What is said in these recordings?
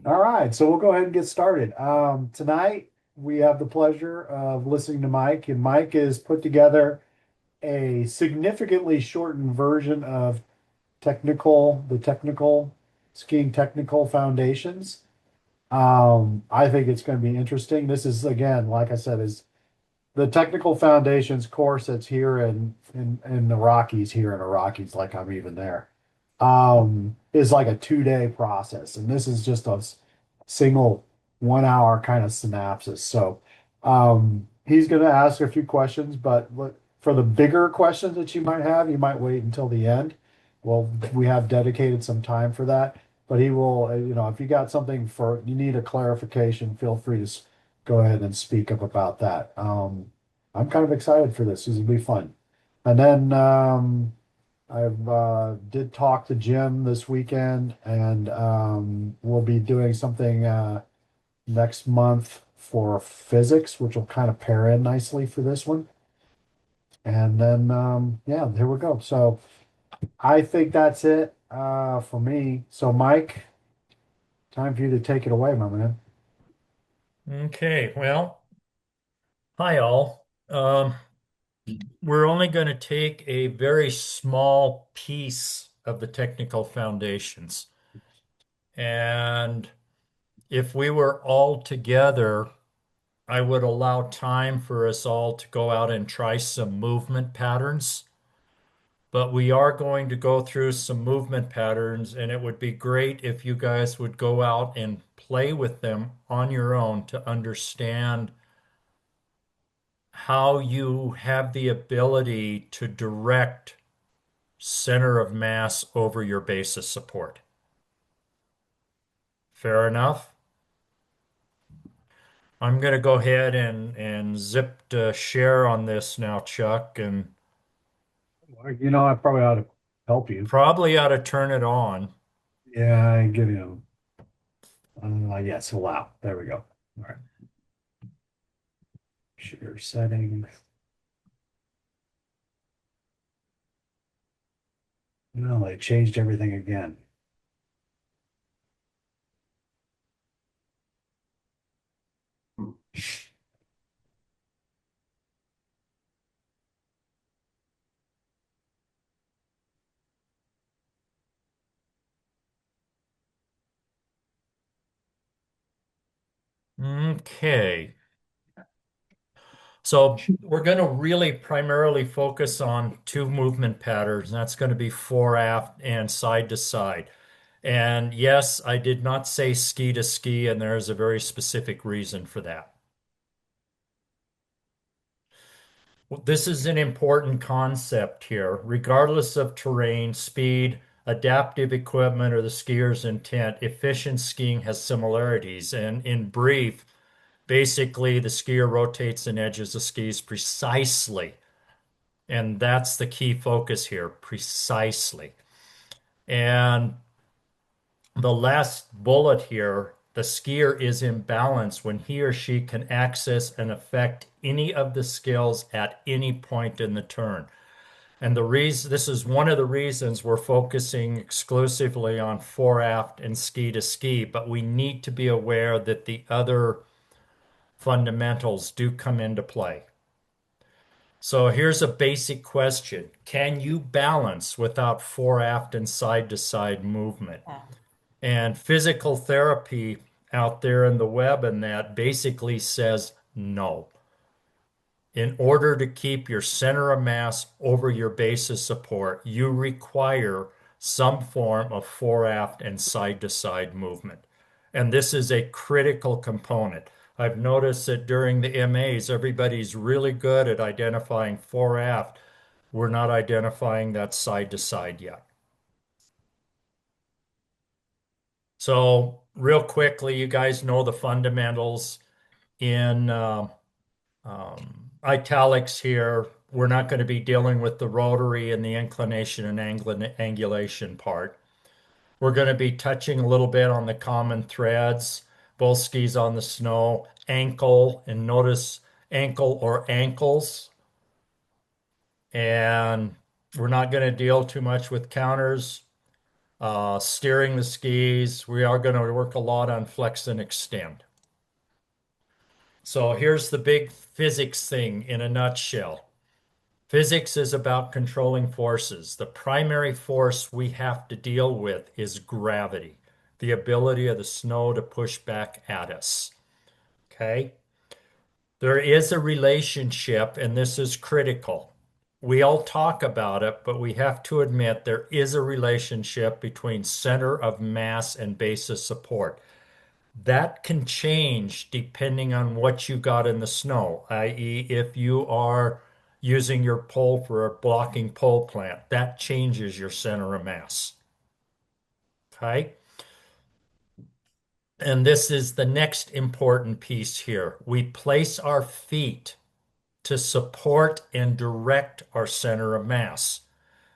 All right, so we'll go ahead and get started. Tonight we have the pleasure of listening to Mike, and Mike has put together a significantly shortened version of the technical skiing technical foundations. I think it's going to be interesting. This is again, like I said, is the technical foundations course that's here in the Rockies, here in the Rockies, like I'm even there, is like a 2 day process. And this is just a single 1 hour kind of synopsis. So he's going to ask a few questions, but for the bigger questions that you might have, you might wait until the end. Well, we have dedicated some time for that, but he will, if you got something you need a clarification, feel free to go ahead and speak up about that. I'm kind of excited for this. This will be fun. And then I've did talk to Jim this weekend, and we'll be doing something next month for physics, which will kind of pair in nicely for this one. And then yeah, here we go. So I think that's it for me. So Mike, time for you to take it away, my man. Okay, well, hi all. We're only going to take a very small piece of the technical foundations. And if we were all together, I would allow time for us all to go out and try some movement patterns. But we are going to go through some movement patterns, and it would be great if you guys would go out and play with them on your own to understand how you have the ability to direct center of mass over your base of support. Fair enough? I'm going to go ahead and zip to share on this now, Chuck, and I probably ought to help you. probably ought to turn it on. Yeah, I give you. Yes, allow. There we go. All right. Share settings. No, they changed everything again. Okay. So we're going to really primarily focus on two movement patterns. And that's going to be fore-aft and side to side. And yes, I did not say ski to ski, and there is a very specific reason for that. This is an important concept here. Regardless of terrain, speed, adaptive equipment, or the skier's intent, efficient skiing has similarities. And in brief, basically the skier rotates and edges the skis precisely. And that's the key focus here, precisely. And the last bullet here, the skier is in balance when he or she can access and affect any of the skills at any point in the turn. And the reason this is one of the reasons we're focusing exclusively on fore-aft and ski to ski, but we need to be aware that the other fundamentals do come into play. So here's a basic question. Can you balance without fore-aft and side-to-side movement? And physical therapy out there in the web and that basically says no. In order to keep your center of mass over your base of support, you require some form of fore-aft and side-to-side movement. And this is a critical component. I've noticed that during the MAs, everybody's really good at identifying fore-aft. We're not identifying that side-to-side yet. So real quickly, you guys know the fundamentals in italics here. We're not going to be dealing with the rotary and the inclination and angulation part. We're going to be touching a little bit on the common threads, both skis on the snow, ankle, and notice ankle or ankles. And we're not going to deal too much with counters, steering the skis. We are going to work a lot on flex and extend. So here's the big physics thing in a nutshell. Physics is about controlling forces. The primary force we have to deal with is gravity, the ability of the snow to push back at us. Okay? There is a relationship, and this is critical. We all talk about it, but we have to admit there is a relationship between center of mass and base of support. That can change depending on what you got in the snow, i.e., if you are using your pole for a blocking pole plant, that changes your center of mass. Okay. And this is the next important piece here. We place our feet to support and direct our center of mass.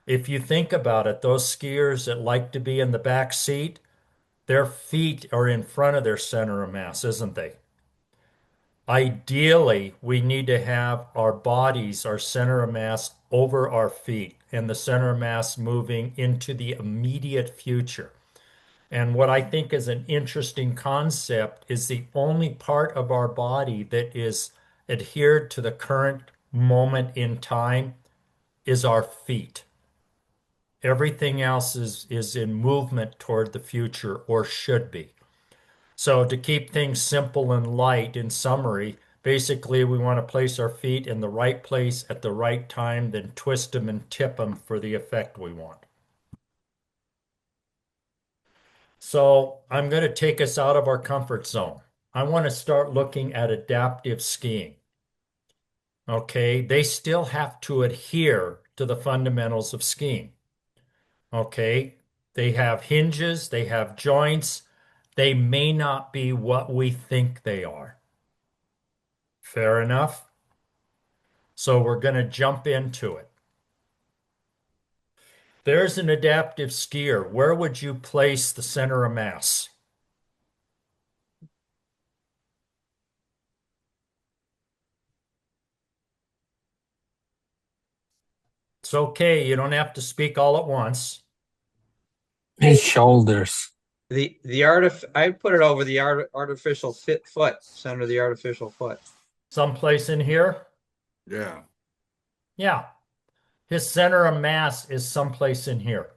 If you think about it, those skiers that like to be in the back seat, their feet are in front of their center of mass, isn't they? Ideally, we need to have our bodies, our center of mass over our feet, and the center of mass moving into the immediate future. And what I think is an interesting concept is the only part of our body that is adhered to the current moment in time is our feet. Everything else is in movement toward the future or should be. So to keep things simple and light, in summary, basically we want to place our feet in the right place at the right time, then twist them and tip them for the effect we want. So I'm going to take us out of our comfort zone. I want to start looking at adaptive skiing. Okay, they still have to adhere to the fundamentals of skiing. Okay, they have hinges, they have joints. They may not be what we think they are. Fair enough? So we're going to jump into it. There's an adaptive skier. Where would you place the center of mass? It's okay. You don't have to speak all at once. His shoulders. I put it over the artificial foot, center of the artificial foot. Someplace in here? Yeah. Yeah. His center of mass is someplace in here.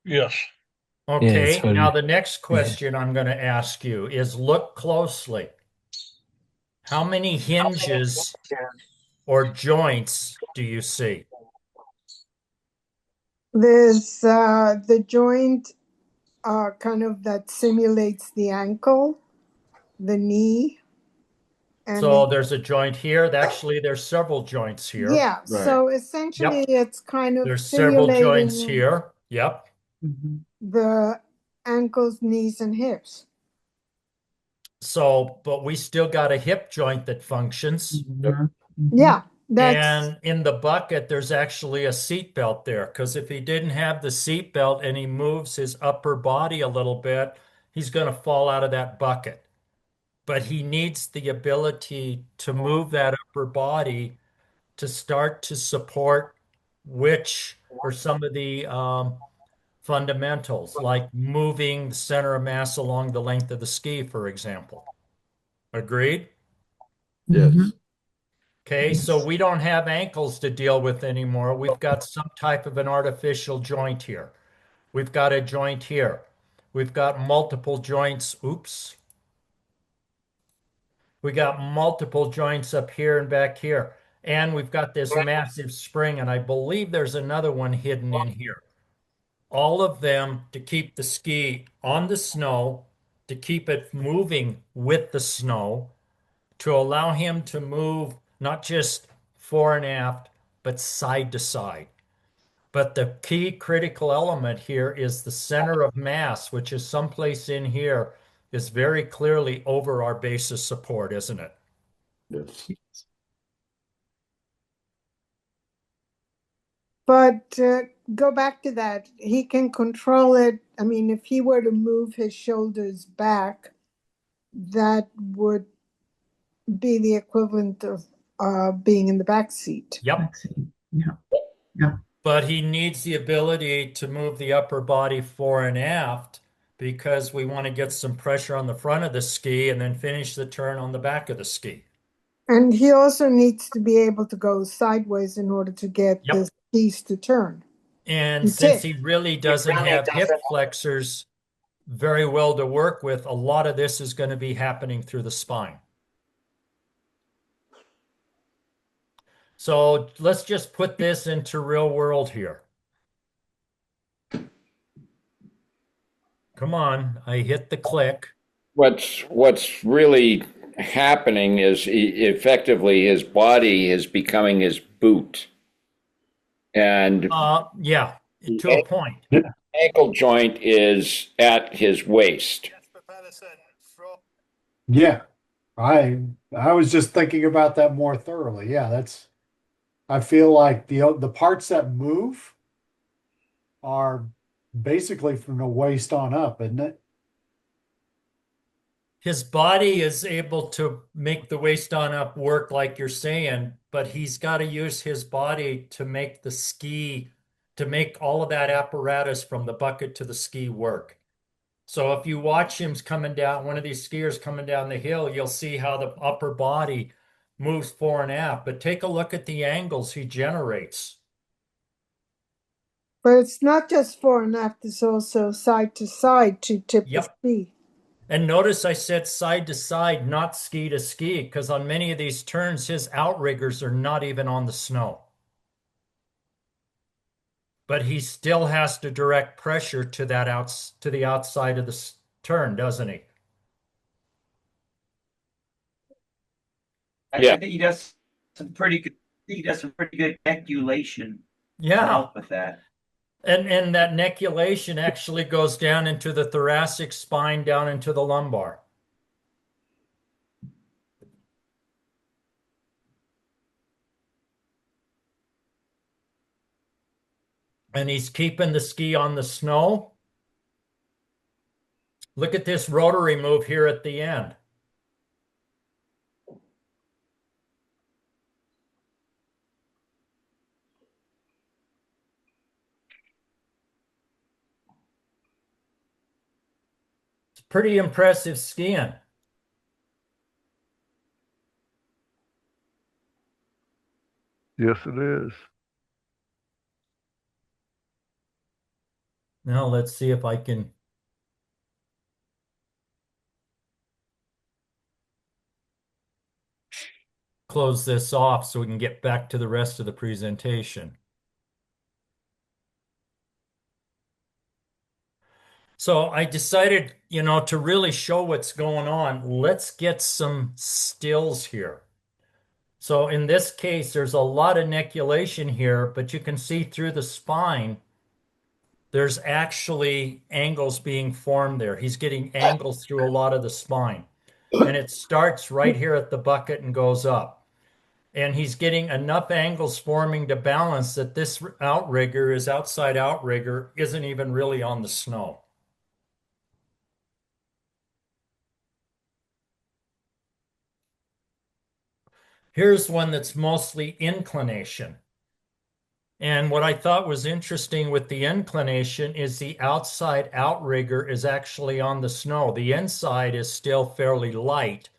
Yes. Yeah, it's Okay. Now very, the next yeah. question I'm going to ask you is look closely. How many hinges or joints do you see? There's the joint kind of that simulates the ankle, the knee, and So there's a joint here. Actually, there's several joints here. yeah. Right. So essentially, it's kind of There's several joints simulating here. Yep. the ankles, knees, and hips. So, but we still got a hip joint that functions. Yeah, that's And in the bucket, there's actually a seat belt there. Because if he didn't have the seat belt and he moves his upper body a little bit, he's going to fall out of that bucket. But he needs the ability to move that upper body to start to support which or some of the fundamentals, like moving the center of mass along the length of the ski, for example. Agreed? Yes. Okay, so we don't have ankles to deal with anymore. We've got some type of an artificial joint here. We've got a joint here. We've got multiple joints. Oops. We got multiple joints up here and back here. And we've got this massive spring, and I believe there's another one hidden in here. All of them to keep the ski on the snow, to keep it moving with the snow, to allow him to move not just fore and aft, but side to side. But the key critical element here is the center of mass, which is someplace in here, is very clearly over our base of support, isn't it? Yes. but go back to that. He can control it. I mean, if he were to move his shoulders back, that would be the equivalent of being in the back seat. Yep. Yeah. But he needs the ability to move the upper body fore and aft because we want to get some pressure on the front of the ski and then finish the turn on the back of the ski. And he also needs to be able to go sideways in order to get Yep. the skis to turn. And You since tick. he really doesn't have hip flexors very well to work with, a lot of this is going to be happening through the spine. So let's just put this into real world here. Come on, I hit the click. What's really happening is effectively his body is becoming his boot, and Yeah, to a point. ankle joint is at his waist. Yeah. I was just thinking about that more thoroughly. Yeah, I feel like the parts that move are basically from the waist on up, isn't it? His body is able to make the waist on up work like you're saying, but he's got to use his body to make the ski, to make all of that apparatus from the bucket to the ski work. So if you watch him coming down, one of these skiers coming down the hill, you'll see how the upper body moves fore and aft. But take a look at the angles he generates. But it's not just fore and aft, it's also side to side to tip the Yep. ski. And notice I said side to side, not ski to ski, because on many of these turns, his outriggers are not even on the snow. But he still has to direct pressure to to the outside of the turn, doesn't he? Yeah. I think he does some pretty good. He does some pretty good eculation to Yeah. help with that. And that neculation actually goes down into the thoracic spine, down into the lumbar. And he's keeping the ski on the snow. Look at this rotary move here at the end. It's pretty impressive skiing. Yes, it is. Now let's see if I can close this off so we can get back to the rest of the presentation. So I decided, to really show what's going on, let's get some stills here. So in this case, there's a lot of neculation here, but you can see through the spine, there's actually angles being formed there. He's getting angles through a lot of the spine. And it starts right here at the bucket and goes up. And he's getting enough angles forming to balance that this outrigger, his outside outrigger, isn't even really on the snow. Here's one that's mostly inclination. And what I thought was interesting with the inclination is the outside outrigger is actually on the snow. The inside is still fairly light,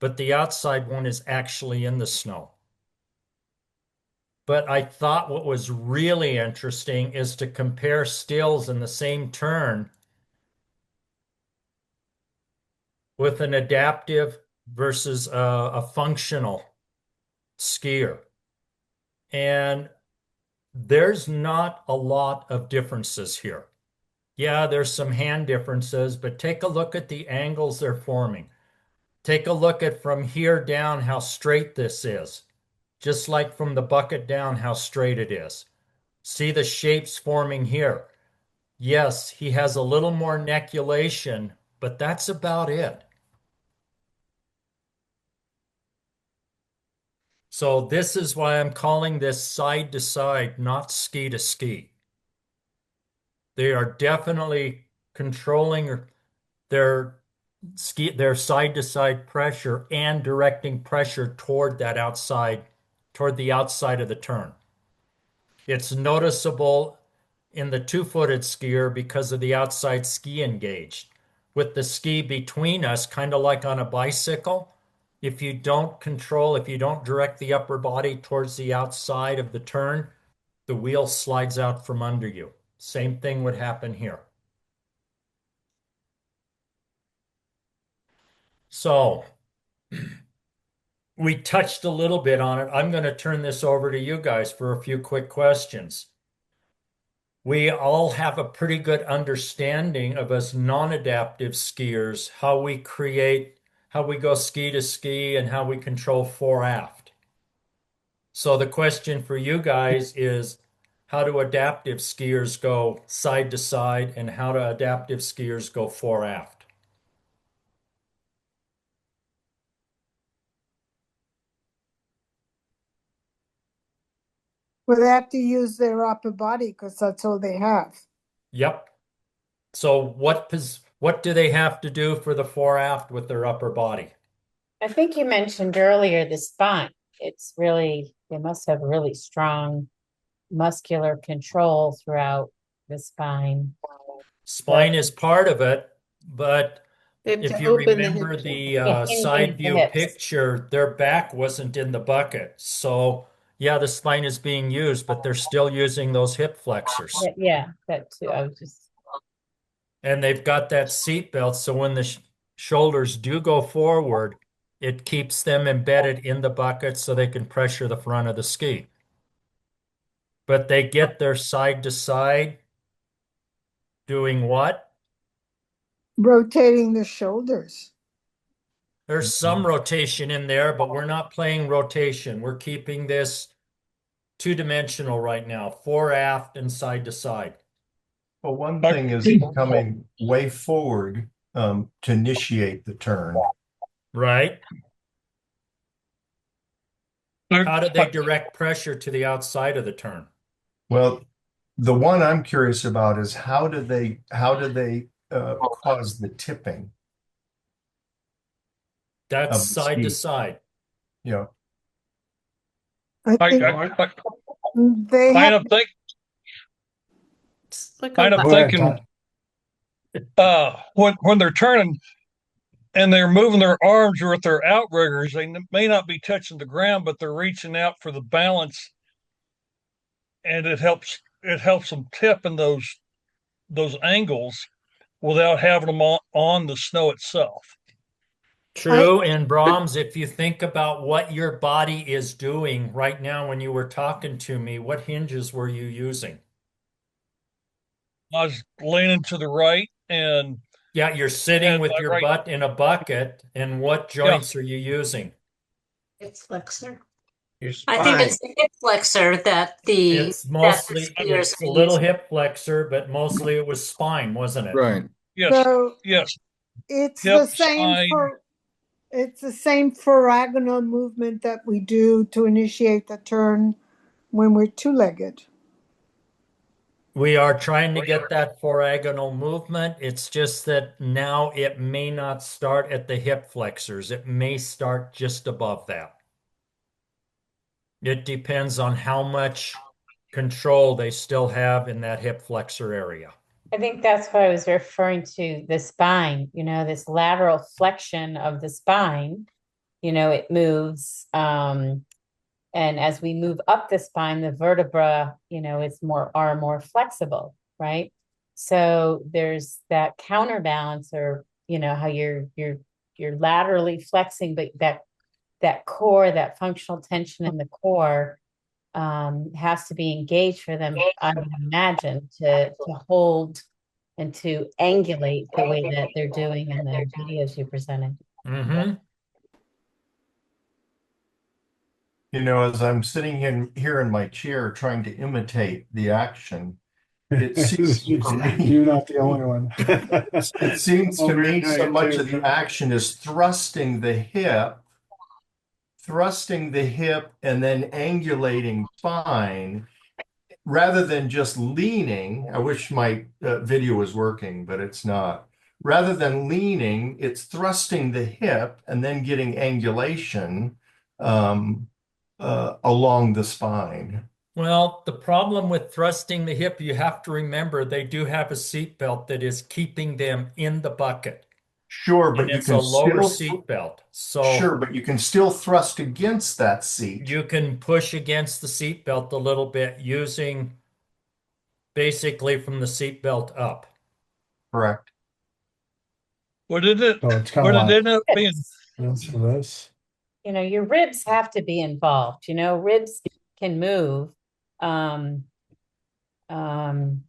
but the outside one is actually in the snow. But I thought what was really interesting is to compare stills in the same turn with an adaptive versus a functional skier. And there's not a lot of differences here. Yeah, there's some hand differences, but take a look at the angles they're forming. Take a look at from here down how straight this is. Just like from the bucket down how straight it is. See the shapes forming here. Yes, he has a little more neculation, but that's about it. So this is why I'm calling this side to side, not ski to ski. They are definitely controlling their their side-to-side pressure and directing pressure toward that outside, toward the outside of the turn. It's noticeable in the two-footed skier because of the outside ski engaged. With the ski between us, kind of like on a bicycle, if you don't direct the upper body towards the outside of the turn, the wheel slides out from under you. Same thing would happen here. So we touched a little bit on it. I'm going to turn this over to you guys for a few quick questions. We all have a pretty good understanding of us non-adaptive skiers, how we go ski to ski and how we control fore-aft. So the question for you guys is, how do adaptive skiers go side to side and how do adaptive skiers go fore-aft? Well, they have to use their upper body because that's all they have. Yep. So what do they have to do for the fore-aft with their upper body? I think you mentioned earlier the spine. It's really, they must have really strong muscular control throughout the spine. Spine is part of it, but They have if to you open the remember hips. the Yeah, side the view hips. picture, their back wasn't in the bucket. So yeah, the spine is being used, but they're still using those hip flexors. Yeah, that too. I was just, And they've got that seat belt, so when the shoulders do go forward, it keeps them embedded in the bucket so they can pressure the front of the ski. But they get their side to side doing what? Rotating the shoulders. There's some rotation in there, but we're not playing rotation. We're keeping this two-dimensional right now, fore-aft and side to side. Well, one thing is coming way forward to initiate the turn. Right? How do they direct pressure to the outside of the turn? Well, the one I'm curious about is how do they cause the tipping That's of the side to ski? side. You know, I think they Kind have of think, like kind of Go ahead, thinking, Todd. when they're turning and they're moving their arms with their outriggers, they may not be touching the ground, but they're reaching out for the balance, and it helps them tip in those angles without having them on the snow itself. True. And Brahms, if you think about what your body is doing right now when you were talking to me, what hinges were you using? I was leaning to the right, and Yeah, you're sitting had with my your right, butt in a bucket, and what yeah, joints are you using? hip flexor. Your I think spine. it's the hip flexor that the skiers It's a are little using. hip flexor, but mostly it was spine, wasn't it? Right. yes, so yes, it's hip, the same spine. it's the same foragonal movement that we do to initiate the turn when we're two-legged. We are trying to get that foragonal movement. It's just that now it may not start at the hip flexors. It may start just above that. It depends on how much control they still have in that hip flexor area. I think that's what I was referring to the spine, this lateral flexion of the spine, it moves. And as we move up the spine, the vertebra, are more flexible, right? So there's that counterbalance, or how you're laterally flexing, but that core, that functional tension in the core, has to be engaged for them, I would imagine, to hold and to angulate the way that they're doing in the videos you presented. Mm-hmm. you know, as I'm sitting here in my chair trying to imitate the action, it seems to me You're not the only one. it seems to Over here me doing so it much too. of the action is thrusting the hip, and then angulating spine rather than just leaning. I wish my video was working, but it's not. rather than leaning, it's thrusting the hip and then getting angulation along the spine. Well, the problem with thrusting the hip, you have to remember they do have a seat belt that is keeping them in the bucket. Sure, And but you it's a can lower still seat belt. sure, So but you can still thrust against that seat. you can push against the seat belt a little bit using basically from the seat belt up. Correct. What did it? So it's kind What of did it like end up being? this for this. You know, your ribs have to be involved. You know, ribs can move. Um, um,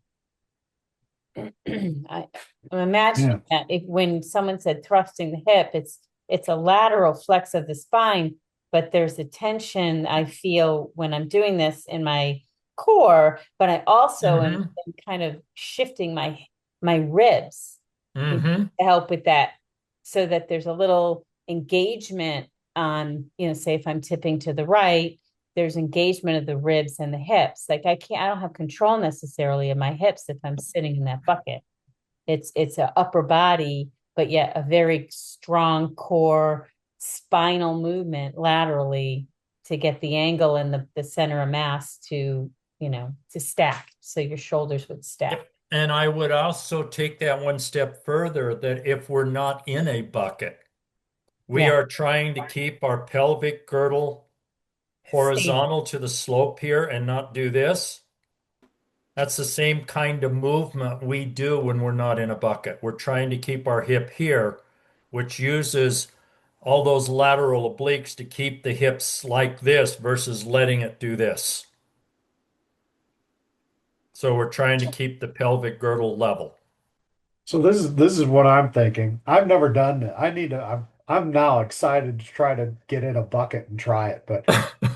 I'm imagining Yeah. that if when someone said thrusting the hip, it's a lateral flex of the spine, but there's a tension I feel when I'm doing this in my core, but I also am kind of shifting my ribs Mm-hmm. to help with that, so that there's a little engagement on, you know, say if I'm tipping to the right, there's engagement of the ribs and the hips. Like I don't have control necessarily of my hips if I'm sitting in that bucket. It's a upper body, but yet a very strong core spinal movement laterally to get the angle and the center of mass to, you know, to stack. So your shoulders would stack. Yep. And I would also take that one step further that if we're not in a bucket, we Yeah. are trying to keep our pelvic girdle horizontal to the slope here and not do this. That's the same kind of movement we do when we're not in a bucket. We're trying to keep our hip here, which uses all those lateral obliques to keep the hips like this versus letting it do this. So we're trying to keep the pelvic girdle level. So this is what I'm thinking. I've never done it. I'm now excited to try to get in a bucket and try it. But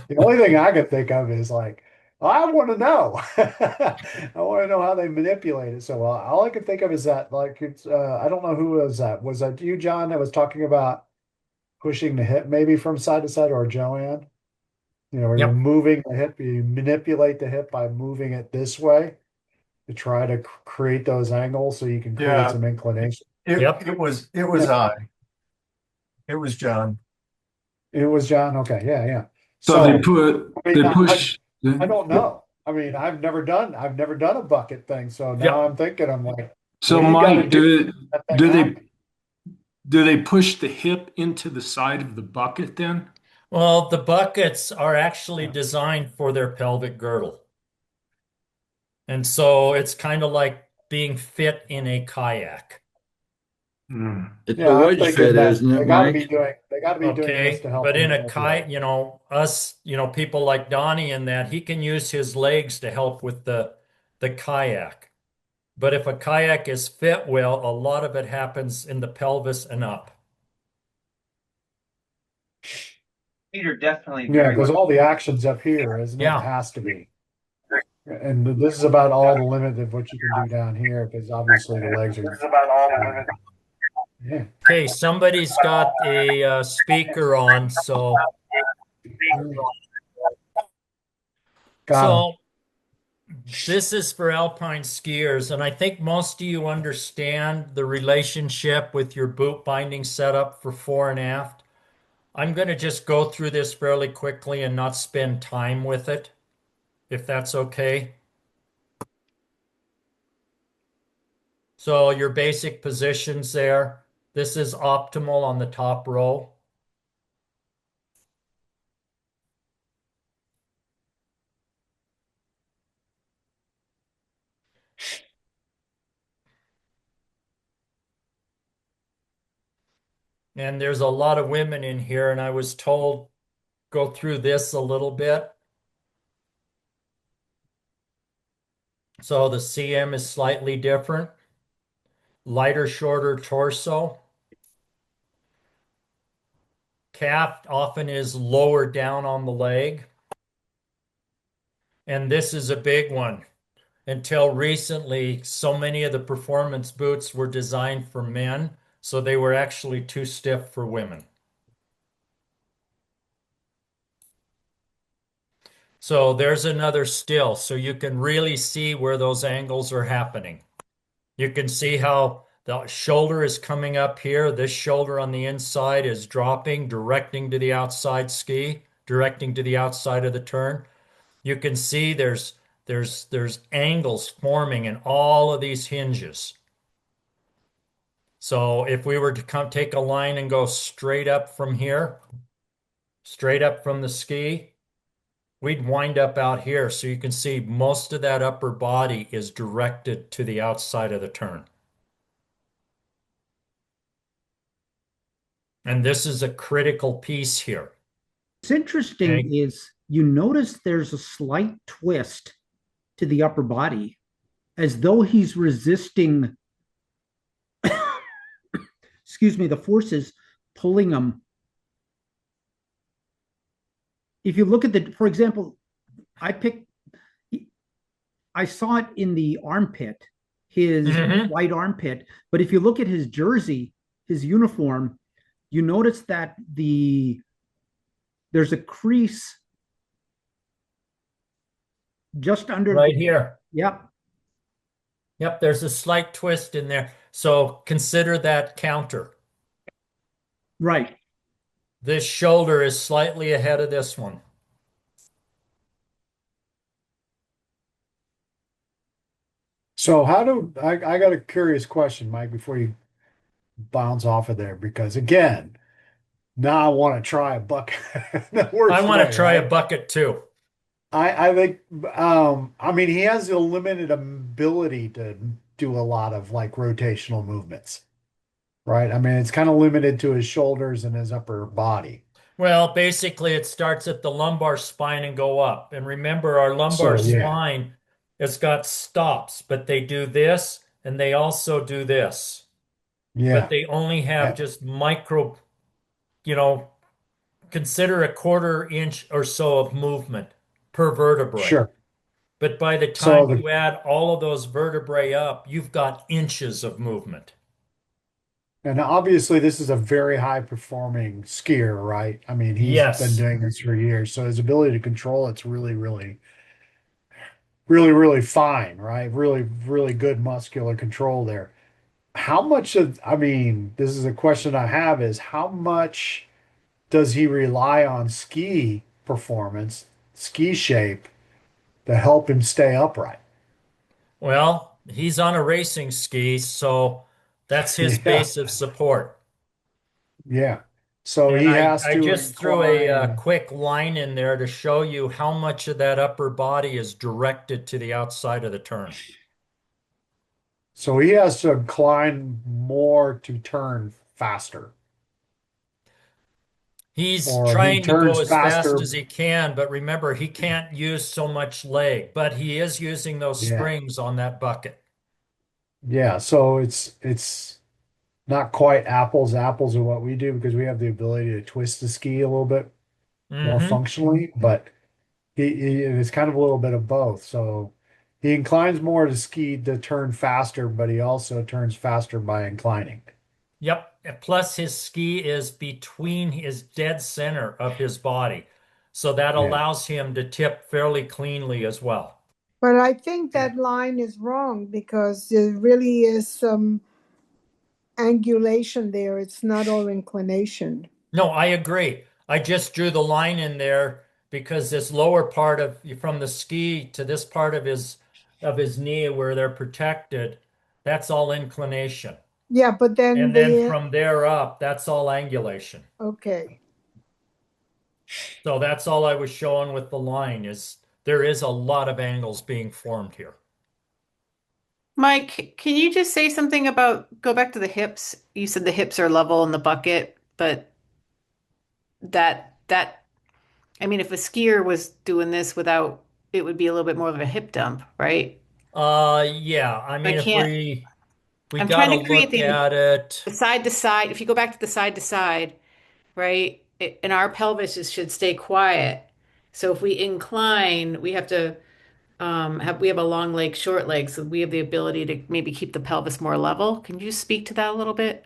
the only thing I can think of is like, I want to know. I want to know how they manipulate it. So all I can think of is that like it's I don't know who was that. Was that you, John, that was talking about pushing the hip maybe from side to side, or Joanne? You know, where you're Yep. moving the hip, you manipulate the hip by moving it this way to try to create those angles so you can create Yeah, some inclination. Yep. it was it was John. It was John. Okay, yeah, yeah. So they So put I mean, they push. I don't know. I mean, I've never done a bucket thing. So now Yep. I'm thinking, I'm like, So what do you got to Mike, do to do make that thing do they happen? do they push the hip into the side of the bucket then? Well, the buckets are actually Yeah. designed for their pelvic girdle. And so it's kind of like being fit in a kayak. It's Yeah, a I'm wedge thinking fit, that isn't it, Mike? they got to be doing this Okay. to help But them in a manipulate. kayak, you know, us, you know, people like Donnie and that, he can use his legs to help with the kayak. But if a kayak is fit well, a lot of it happens in the pelvis and up. Peter definitely Yeah, very because much. all the action's up here, isn't it? It Yeah. has to be. And this is about all the limit of what you can do down here, because obviously the legs are. Yeah. Okay, somebody's got a speaker on, so Got him. this is for alpine skiers, and I think most of you understand the relationship with your boot binding setup for fore and aft. I'm going to just go through this fairly quickly and not spend time with it, if that's okay. So your basic positions there. This is optimal on the top row. And there's a lot of women in here, and I was told go through this a little bit. So the CM is slightly different. Lighter, shorter torso. Calf often is lower down on the leg. And this is a big one. Until recently, so many of the performance boots were designed for men, so they were actually too stiff for women. So there's another still, so you can really see where those angles are happening. You can see how The shoulder is coming up here. This shoulder on the inside is dropping, directing to the outside ski, directing to the outside of the turn. You can see there's angles forming in all of these hinges. So if we were to take a line and go straight up from here, straight up from the ski, we'd wind up out here. So you can see most of that upper body is directed to the outside of the turn. And this is a critical piece here. What's interesting is you notice there's a slight twist to the upper body as though he's resisting, excuse me, the forces pulling him. If you look at the, for example, I saw it in the armpit, his white armpit, but if you look at his jersey, his uniform, you notice that there's a crease just under right here. Yep. Yep, there's a slight twist in there. So consider that counter. Right. This shoulder is slightly ahead of this one. So I got a curious question, Mike, before you bounce off of there, because again, now I want to try a bucket. The worst I want way, to try right? a bucket too. I think I mean he has a limited ability to do a lot of like rotational movements, right? I mean it's kind of limited to his shoulders and his upper body. Well, basically it starts at the lumbar spine and go up. And remember our lumbar So yeah, spine has got stops, but they do this and they also do this. But yeah, they only have yeah, just micro, you know, consider a quarter inch or so of movement per vertebrae. sure. But by the So time you add all of those vertebrae up, you've got inches of movement. and obviously this is a very high performing skier, right? I mean he's been Yes. doing this for years, so his ability to control it's really fine, right? Really good muscular control there. How much of, I mean, this is a question I have is how much does he rely on ski performance, ski shape to help him stay upright? Well, he's on a racing ski, so that's his Yeah, base of support. yeah. So And he I, has I to just threw a incline. quick line in there to show you how much of that upper body is directed to the outside of the turn. So he has to incline more to turn faster, He's or he trying to go turns as fast faster. as he can, but remember, he can't use so much leg, but he is using those Yeah, springs on that bucket. yeah. So it's not quite apples to apples of what we do because we have the ability to twist the ski a little bit more Hmm. functionally, but it's kind of a little bit of both. So he inclines more to ski to turn faster, but he also turns faster by inclining. Yep. Plus, his ski is between his dead center of his body. So that Yeah. allows him to tip fairly cleanly as well. But I think Yeah. that line is wrong because there really is some angulation there. It's not all inclination. No, I agree. I just drew the line in there because this lower part of from the ski to this part of his knee where they're protected, that's all inclination. Yeah, but then And then from there up, that's all angulation. okay. So that's all I was showing with the line is there is a lot of angles being formed here. Mike, can you just say something about go back to the hips? You said the hips are level in the bucket, but that I mean, if a skier was doing this without, it would be a little bit more of a hip dump, right? Yeah. I I mean, if can't. we I'm got trying to to create look at it. the side to side. If you go back to the side, right? And our should stay quiet. So if we incline, we have to we have a long leg, short leg, so we have the ability to maybe keep the pelvis more level. Can you speak to that a little bit?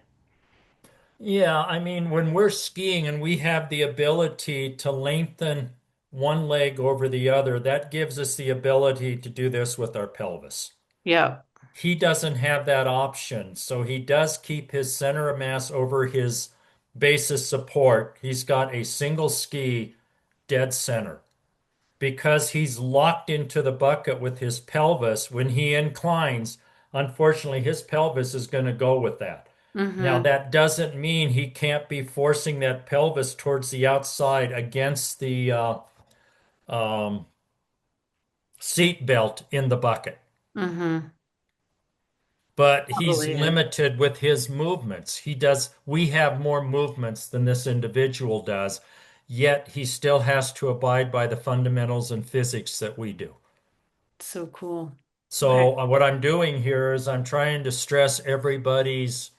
Yeah, I mean, when we're skiing and we have the ability to lengthen one leg over the other, that gives us the ability to do this with our pelvis. Yeah. he doesn't have that option. So he does keep his center of mass over his basis support. He's got a single ski dead center. Because he's locked into the bucket with his pelvis, when he inclines, unfortunately, his pelvis is going to go with that. Now, that doesn't mean he can't be forcing that pelvis towards the outside against the seat belt in the bucket. But he's Probably is. limited with his movements. We have more movements than this individual does, yet he still has to abide by the fundamentals and physics that we do. So cool. So what I'm doing here is I'm trying to stress everybody's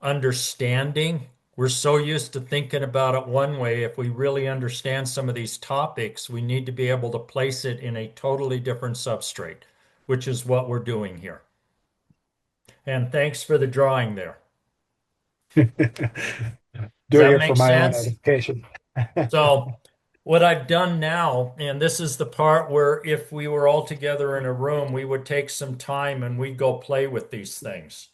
understanding. We're so used to thinking about it one way. If we really understand some of these topics, we need to be able to place it in a totally different substrate, which is what we're doing here. And thanks for the drawing there. Does Doing that it for make my own sense? edification. So what I've done now, and this is the part where if we were all together in a room, we would take some time and we'd go play with these things.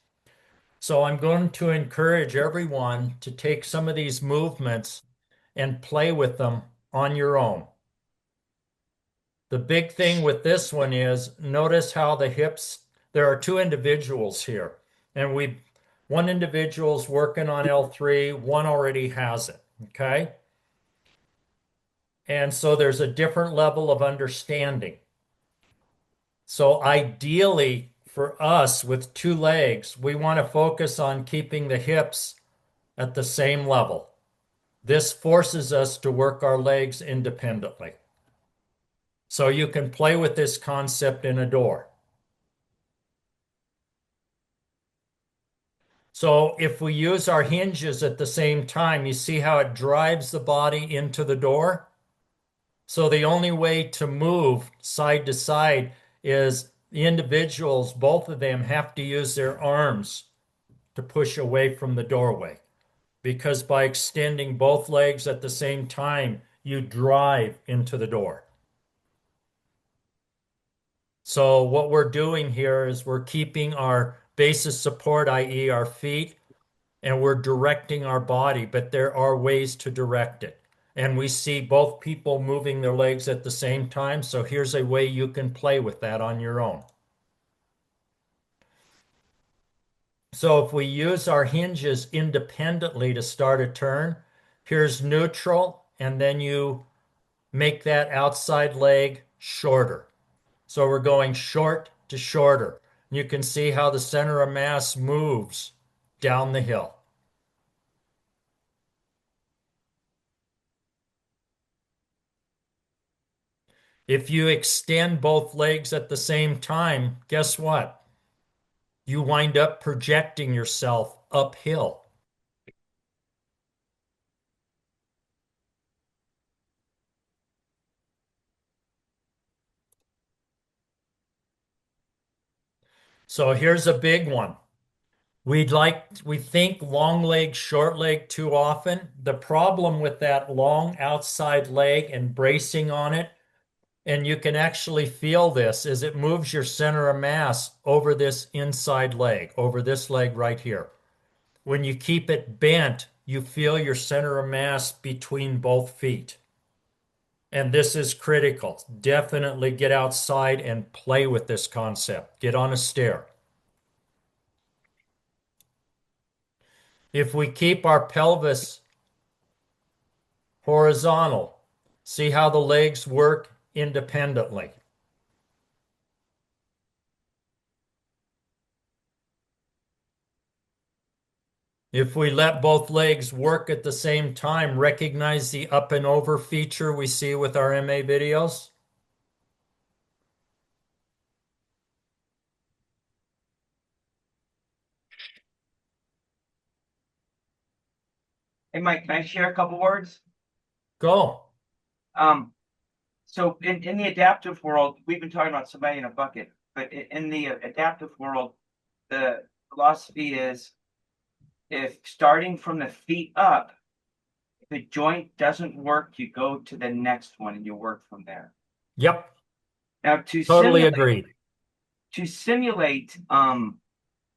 So I'm going to encourage everyone to take some of these movements and play with them on your own. The big thing with this one is notice how the hips, there are two individuals here, and one individual's working on L3, one already has it, okay? And so there's a different level of understanding. So ideally for us with two legs, we want to focus on keeping the hips at the same level. This forces us to work our legs independently. So you can play with this concept in a door. So if we use our hinges at the same time, you see how it drives the body into the door? So the only way to move side to side is the individuals, both of them, have to use their arms to push away from the doorway. Because by extending both legs at the same time, you drive into the door. So what we're doing here is we're keeping our basis support, i.e. our feet, and we're directing our body, but there are ways to direct it. And we see both people moving their legs at the same time. So here's a way you can play with that on your own. So if we use our hinges independently to start a turn, here's neutral, and then you make that outside leg shorter. So we're going short to shorter. You can see how the center of mass moves down the hill. If you extend both legs at the same time, guess what? You wind up projecting yourself uphill. So here's a big one. We think long leg, short leg too often. The problem with that long outside leg and bracing on it, and you can actually feel this, is it moves your center of mass over this inside leg, over this leg right here. When you keep it bent, you feel your center of mass between both feet. And this is critical. Definitely get outside and play with this concept. Get on a stair. If we keep our pelvis horizontal, see how the legs work independently. If we let both legs work at the same time, recognize the up and over feature we see with our MA videos. Hey, Mike, can I share a couple words? Go. So in the adaptive world, we've been talking about somebody in a bucket, but in the adaptive world, the philosophy is if starting from the feet up, if a joint doesn't work, you go to the next one and you work from there. Yep. Now to Totally simulate, agreed. to simulate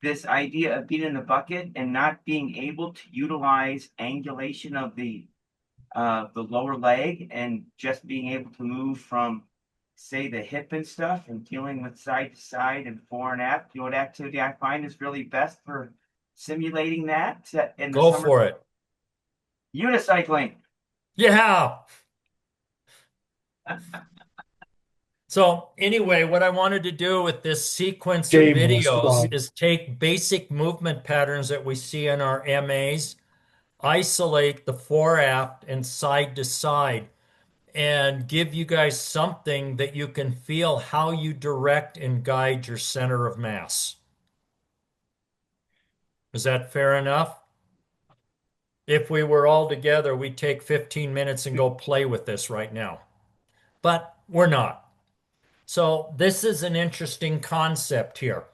this idea of being in the bucket and not being able to utilize angulation of the lower leg and just being able to move from, say, the hip and stuff and dealing with side to side and fore and aft. You know what activity I find is really best for simulating that in the Go summer? for it. Unicycling. Yeah. So anyway, what I wanted to do with this sequence of Shameless videos plug. is take basic movement patterns that we see in our MAs, isolate the fore-aft and side to side, and give you guys something that you can feel how you direct and guide your center of mass. Is that fair enough? If we were all together, we'd take 15 minutes and go play with this right now. But we're not. So this is an interesting concept here.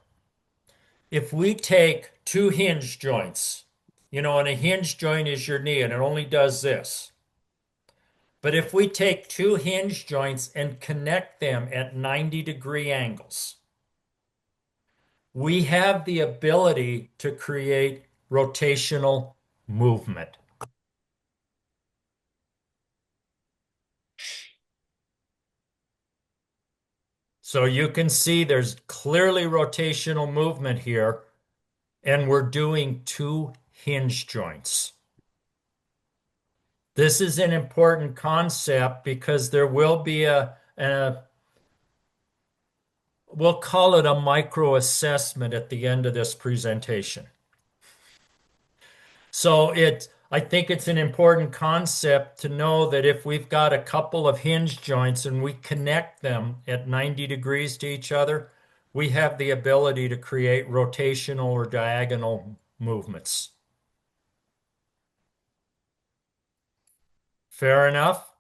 If we take two hinge joints, and a hinge joint is your knee and it only does this. But if we take two hinge joints and connect them at 90-degree angles, we have the ability to create rotational movement. So you can see there's clearly rotational movement here, and we're doing two hinge joints. This is an important concept because there will be we'll call it a micro assessment at the end of this presentation. So I think it's an important concept to know that if we've got a couple of hinge joints and we connect them at 90 degrees to each other, we have the ability to create rotational or diagonal movements. Fair enough?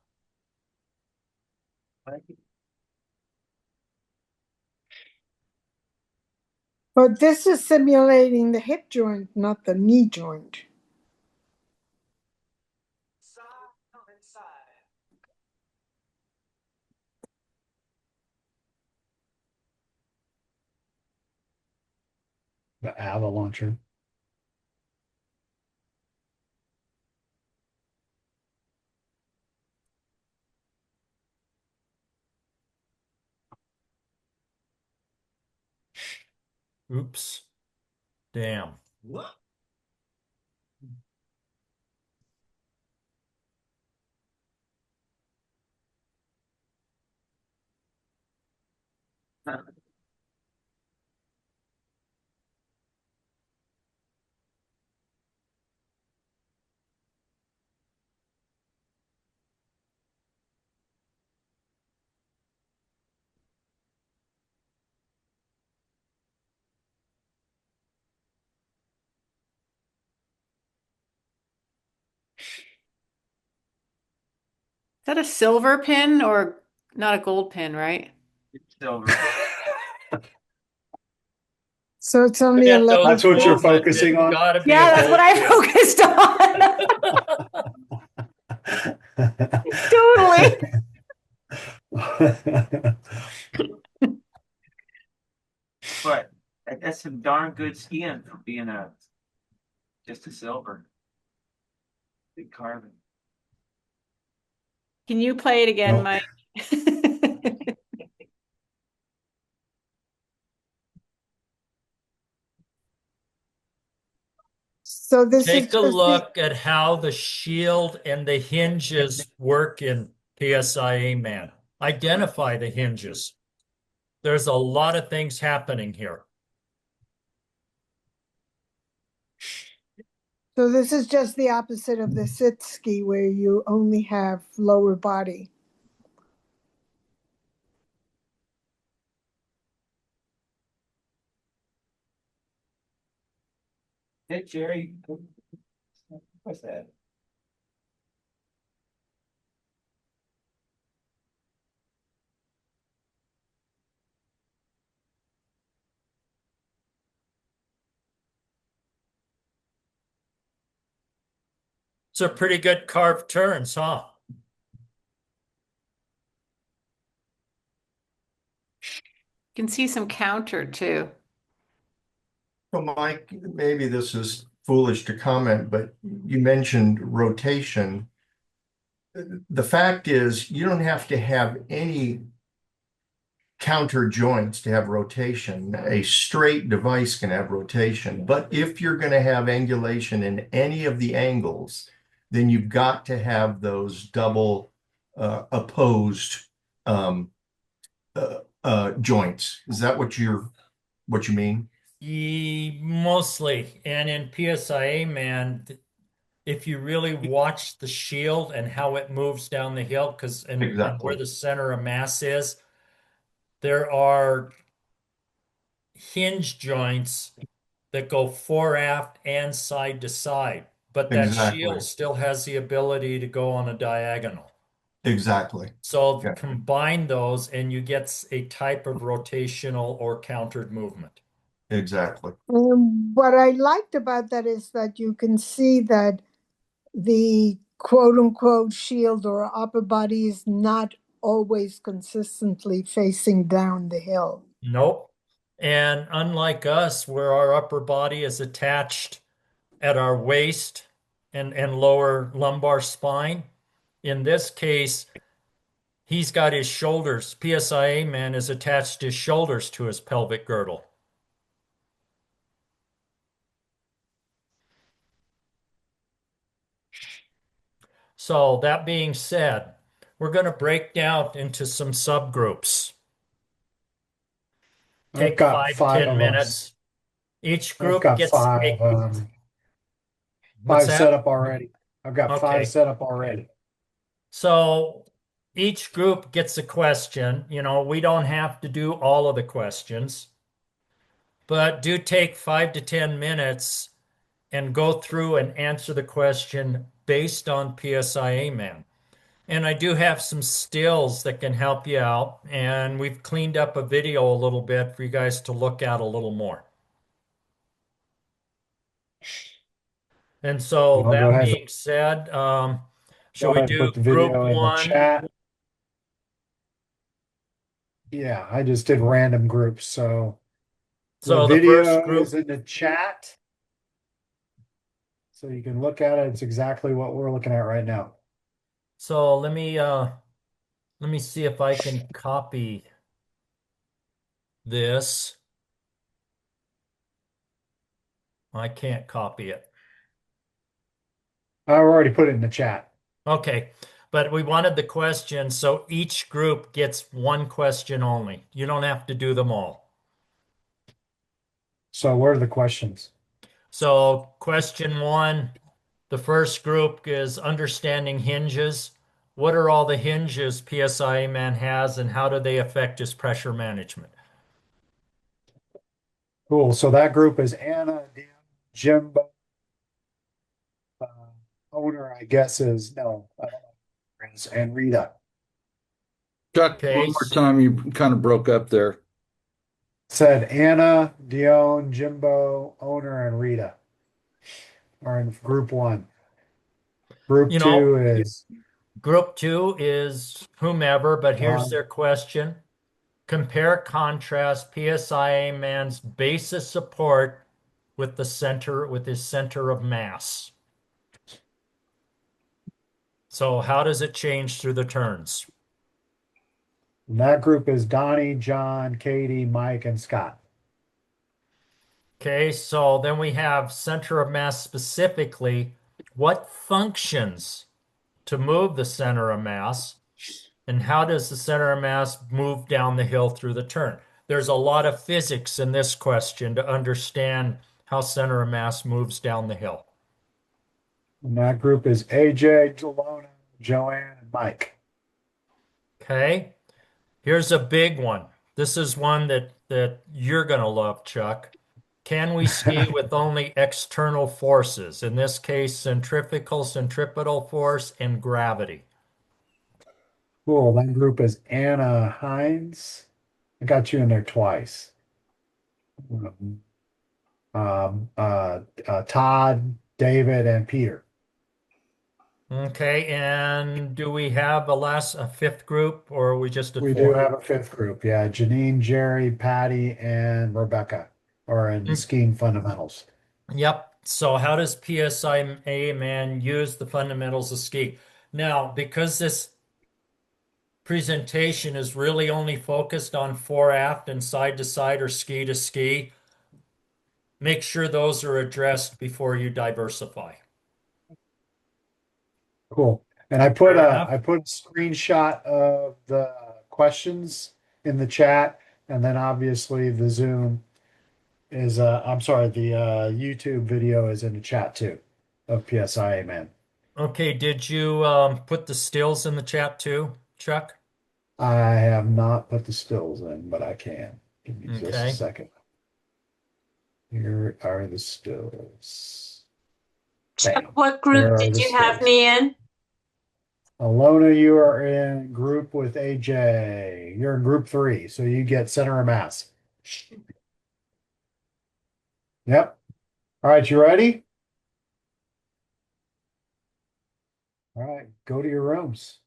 But this is simulating the hip joint, not the knee joint. The avalancher. Oops. Damn. What? Is that a silver pin or not a gold pin, right? It's silver. So it's only Look at 11. those That's what you're movements. focusing It's on? gotta be Yeah, a that's what gold I focused on. Totally. But that's some darn good skiing for being just a silver. Big carbon. Can you play it again, Nope. Mike? So this is Take a just look at how the shield and the hinges work in PSIA Man. Identify the hinges. There's a lot of things happening here. so this is just the opposite of the sit ski where you only have lower body. Hey, Jerry. What's that? It's a pretty good carved turns, huh? You can see some counter too. So Mike, maybe this is foolish to comment, but you mentioned rotation. The fact is, you don't have to have any counter joints to have rotation. A straight device can have rotation, but if you're going to have angulation in any of the angles, then you've got to have those double opposed joints. Is that what you mean? Mostly. And in PSIA Man, if you really watch the shield and how it moves down the hill, because and where Exactly. the center of mass is, there are hinge joints that go fore-aft and side to side, but that Exactly. shield still has the ability to go on a diagonal. Exactly. So Yeah. combine those and you get a type of rotational or countered movement. Exactly. What I liked about that is that you can see that the quote unquote shield or upper body is not always consistently facing down the hill. Nope. And unlike us, where our upper body is attached at our waist and lower lumbar spine, in this case, he's got his shoulders. PSIA Man is attached his shoulders to his pelvic girdle. So that being said, we're going to break down into some subgroups. I've Take got 5 to 5 10 of them. minutes. Each I've group got gets five, what's five set that? up already. I've got 5 Okay. set up already. So each group gets a question. You know, we don't have to do all of the questions, but do take 5 to 10 minutes and go through and answer the question based on PSIA Man. And I do have some stills that can help you out, and we've cleaned up a video a little bit for you guys to look at a little more. And so I'll go that ahead, being said, go shall we ahead and do put the group video in the one? chat. Yeah, I just did random groups. So the So the first video is group, in the chat. So you can look at it. It's exactly what we're looking at right now. so let me see if I can copy this. I can't copy it. I already put it in the chat. Okay, but we wanted the question, so each group gets one question only. You don't have to do them all. So what are the questions? So question one, the first group is understanding hinges. What are all the hinges PSIA Man has and how do they affect his pressure management? Cool. So that group is Anna, Dan, Jimbo. Owner, I guess, is no, I don't know, and Rita. Chuck, Okay. one more time, you kind of broke up there. Said Anna, Dion, Jimbo, Owner, and Rita are in group one. Group You two know, is group two is whomever, but here's Don. their question. Compare contrast PSIA Man's basis support with the center, with his center of mass. So how does it change through the turns? And that group is Donnie, John, Katie, Mike, and Scott. Okay, so then we have center of mass specifically. What functions to move the center of mass? And how does the center of mass move down the hill through the turn? There's a lot of physics in this question to understand how center of mass moves down the hill. And that group is AJ, Delona, Joanne, and Mike. Okay, here's a big one. This is one that you're going to love, Chuck. Can we ski with only external forces? In this case, centripetal force, and gravity. Cool. That group is Anna Hines. I got you in there twice. Todd, David, and Peter. Okay, and do we have a fifth group, or are we just at We do four? have a fifth group. Yeah, Janine, Jerry, Patty, and Rebecca are in Mm, skiing fundamentals. Yep. So how does PSIA Man use the fundamentals of ski? Now, because this presentation is really only focused on fore-aft and side-to-side or ski-to-ski, make sure those are addressed before you diversify. Cool. And Fair enough. I put a screenshot of the questions in the chat, and then obviously the Zoom is I'm sorry, the YouTube video is in the chat too of PSIA Man. Okay, did you put the stills in the chat too, Chuck? I have not put the stills in, but I can. Give me just a Okay. second. Here are the stills. Chuck, Bam. what group There are did the you have stills. me in? Alona, you are in group with AJ. You're in group 3, so you get center of mass. Yep. All right, you ready? All right, go to your rooms.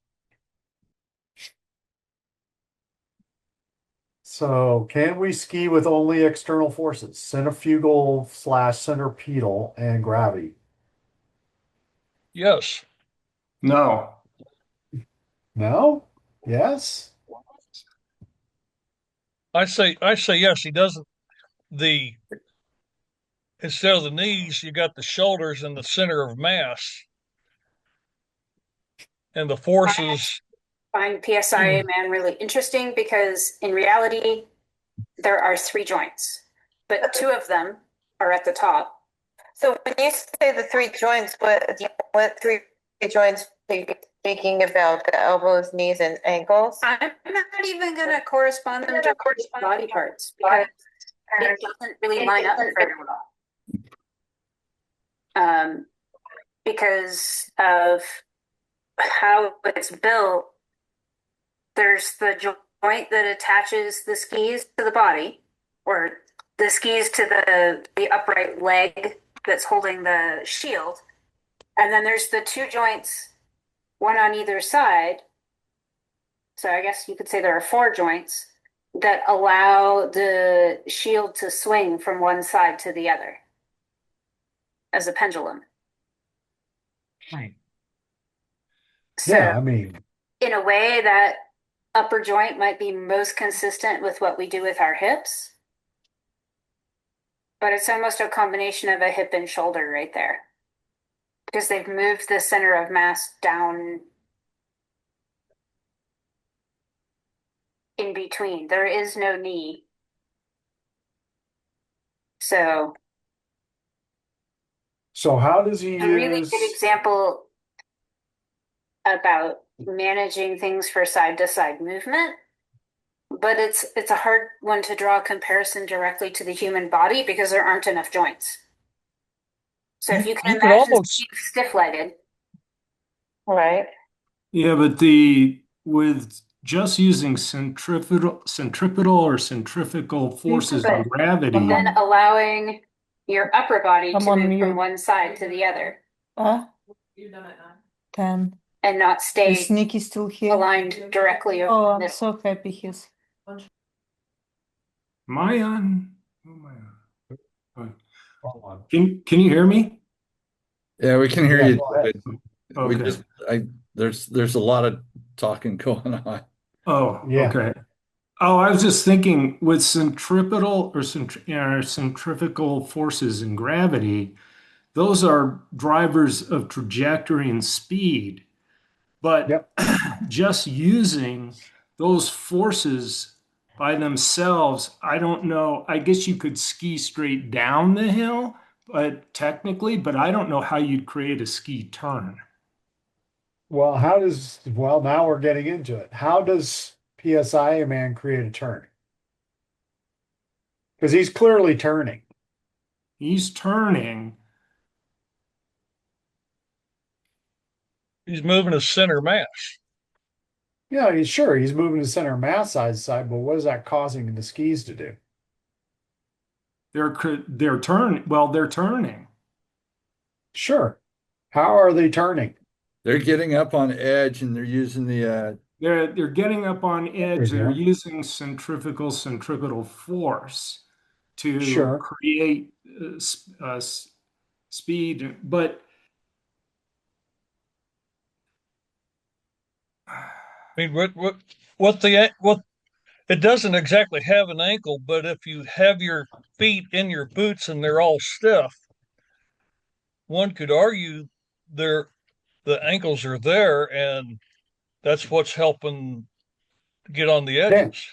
So, can we ski with only external forces, centrifugal slash centripetal and gravity? Yes. No. No? Yes? I say yes. He doesn't. The Instead of the knees, you got the shoulders and the center of mass, and the forces. Find PSIA Man really interesting because in reality, there are three joints, but two of them are at the top. So when you say the three joints, what three joints are you speaking about? The elbows, knees, and ankles? I'm not even going to correspond them to body parts because it doesn't really line up very well. Because of how it's built, there's the joint that attaches the skis to the body, or the skis to the upright leg that's holding the shield. And then there's the two joints, one on either side. So I guess you could say there are four joints that allow the shield to swing from one side to the other as a pendulum. Right. So Yeah, I mean, in a way, that upper joint might be most consistent with what we do with our hips, but it's almost a combination of a hip and shoulder right there because they've moved the center of mass down in between. There is no knee. So how does he a really use? good example about managing things for side to side movement, but it's a hard one to draw a comparison directly to the human body because there aren't enough joints. So if you can could imagine almost stiff-legged, Right. Yeah, but with just using centripetal or centrifugal forces and gravity. then allowing your upper body to move from one side to the other. You're done at 9. 10. And not stay Sneaky still here. aligned directly Oh, over I'm this. so happy he's. Am I on? Who am I on? Hold on. Can you hear me? Yeah, we can hear Yeah, you, go ahead. David. Okay. There's a lot of talking going on. Oh, Yeah. okay. Oh, I was just thinking with centripetal or centrifugal forces and gravity, those are drivers of trajectory and speed. But Yep. just using those forces by themselves, I don't know. I guess you could ski straight down the hill, but technically, but I don't know how you'd create a ski turn. Well, now we're getting into it. How does PSIA Man create a turn? Because he's clearly turning. He's turning. He's moving his center mass. Yeah, he's moving the center of mass side, but what is that causing the skis to do? They're turning. Well, they're turning. Sure. How are they turning? They're getting up on edge and they're using the They're getting up on edge. we They're go. using centripetal force to Sure. create speed, but I mean, what it doesn't exactly have an ankle, but if you have your feet in your boots and they're all stiff, one could argue they're the ankles are there, and that's what's helping get on the Yeah. edges.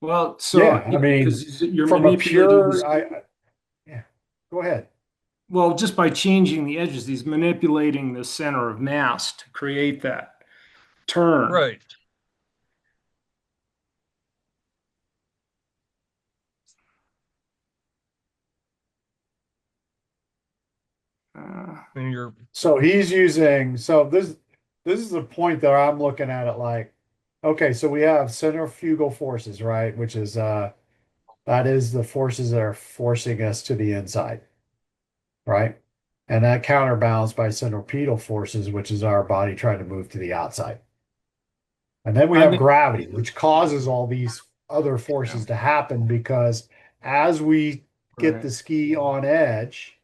well, so Yeah. I mean, because you're from a manipulating pure, this. yeah. Go ahead. Well, just by changing the edges, he's manipulating the center of mass to create that turn. Right. And you're So he's using, so this is the point that I'm looking at it like, okay, so we have centrifugal forces, right? Which is that is the forces that are forcing us to the inside, right? And that counterbalanced by centripetal forces, which is our body trying to move to the outside. And then we I have mean, gravity, which causes all these other forces to happen because as we get the right. ski on edge,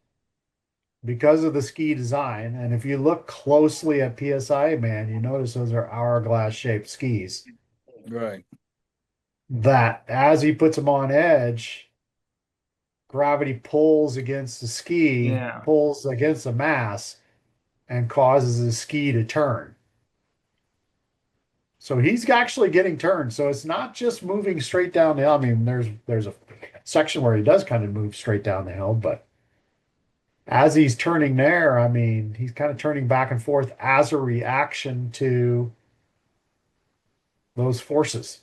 because of the ski design, and if you look closely at PSIA Man, you notice those are hourglass shaped skis. right. That as he puts them on edge, gravity pulls against the ski, Yeah. pulls against the mass, and causes the ski to turn. So he's actually getting turned. So it's not just moving straight down the hill. I mean, there's a section where he does kind of move straight down the hill, but as he's turning there, I mean, he's kind of turning back and forth as a reaction to those forces.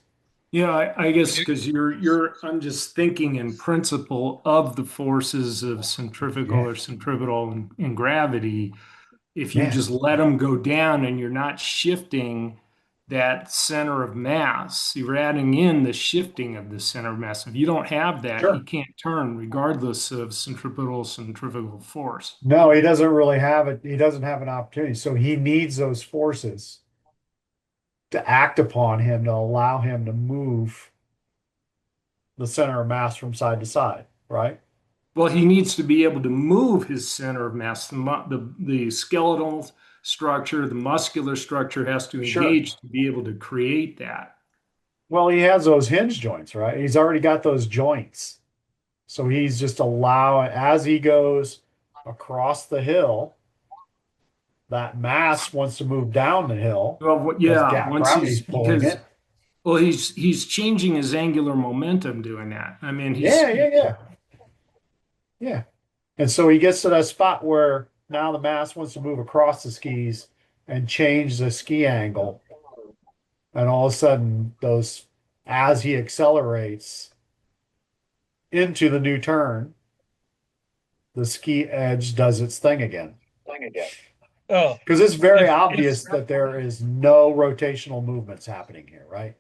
Yeah, I guess because I'm just thinking in principle of the forces of centrifugal Yeah. or centripetal and gravity. If you Yeah. just let them go down and you're not shifting that center of mass, you're adding in the shifting of the center of mass. If you don't have that, you Sure. can't turn regardless of centrifugal force. No, he doesn't really have it. He doesn't have an opportunity. So he needs those forces to act upon him to allow him to move the center of mass from side to side, right? Well, he needs to be able to move his center of mass. The skeletal structure, the muscular structure has to Sure. engage to be able to create that. Well, he has those hinge joints, right? He's already got those joints. So he's just allowing, as he goes across the hill, that mass wants to move down the hill Well, because yeah, once gravity's pulling because it. well, he's changing his angular momentum doing that. I mean, Yeah. And so he gets to that spot where now the mass wants to move across the skis and change the ski angle. And all of a sudden, as he accelerates into the new turn, the ski edge does its thing again. oh, Because it's very if obvious that there is no rotational movements happening here, right?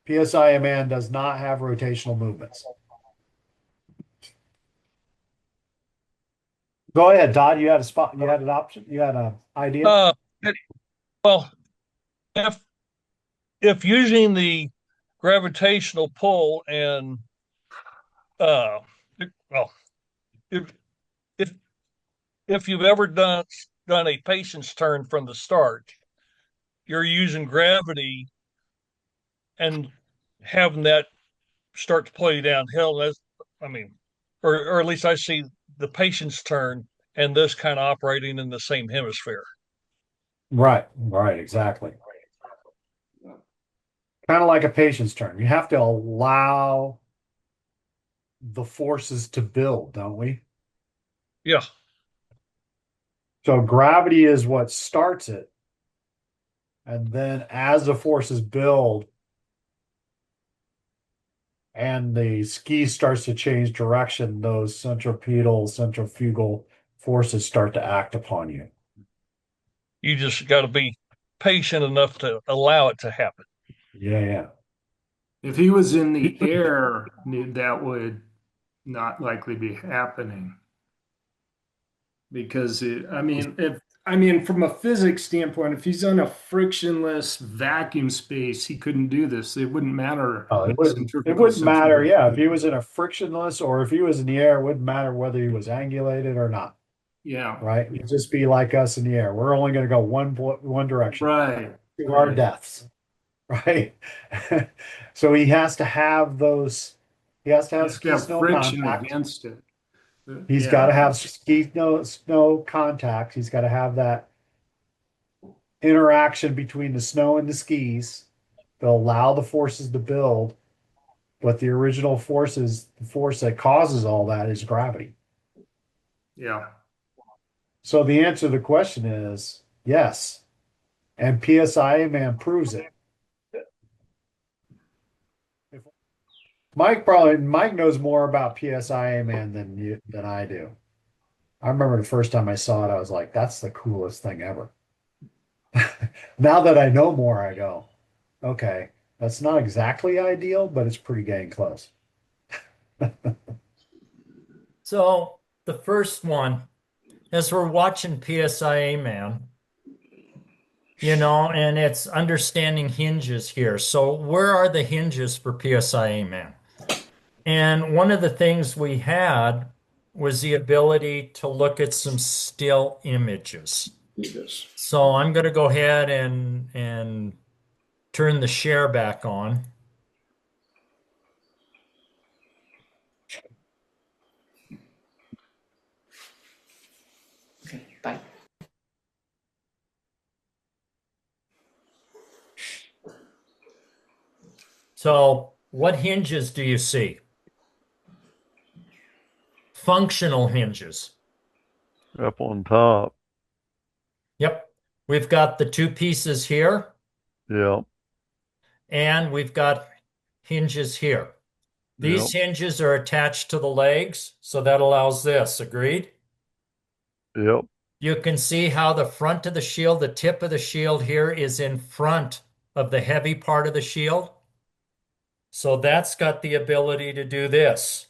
PSIA Man does not have rotational movements. Go ahead, Todd. You had a spot. You had an option. You had an idea. well, if if using the gravitational pull and uh well if if if you've ever done a patience turn from the start, you're using gravity and having that start to play downhill. That's, I mean, or at least I see the patience turn and this kind of operating in the same hemisphere. Right, exactly. Kind of like a patience turn. You have to allow the forces to build, don't we? Yeah. So gravity is what starts it. And then as the forces build and the ski starts to change direction, those centrifugal forces start to act upon you. You just got to be patient enough to allow it to happen. Yeah. If he was in the air, that would not likely be happening. Because I mean, if I mean, from a physics standpoint, if he's on a frictionless vacuum space, he couldn't do this. It wouldn't matter. Oh, it Centrifugal wouldn't matter. centrifugal. Yeah, if he was in a frictionless or if he was in the air, it wouldn't matter whether he was angulated or not. Yeah. Right? It'd just be like us in the air. We're only going to go one direction Right. to our deaths. Right? So he has to have those. He has to have ski snow friction contact. against it. He's got to have ski snow contact. He's got to have that interaction between the snow and the skis. They'll allow the forces to build, but the original the force that causes all that is gravity. Yeah. So the answer to the question is yes. And PSIA Man proves it. Mike knows more about PSIA Man than I do. I remember the first time I saw it, I was like, that's the coolest thing ever. Now that I know more, I go, okay, that's not exactly ideal, but it's pretty dang close. So the first one, as we're watching PSIA Man, and it's understanding hinges here. So where are the hinges for PSIA Man? And one of the things we had was the ability to look at some still images. Yes. So I'm going to go ahead and turn the share back on. Okay, bye. So what hinges do you see? Functional hinges. Up on top. Yep. We've got the two pieces here. Yeah. And we've got hinges here. These hinges are attached to the legs, so that allows this. Agreed? Yep. You can see how the front of the shield, the tip of the shield here is in front of the heavy part of the shield. So that's got the ability to do this.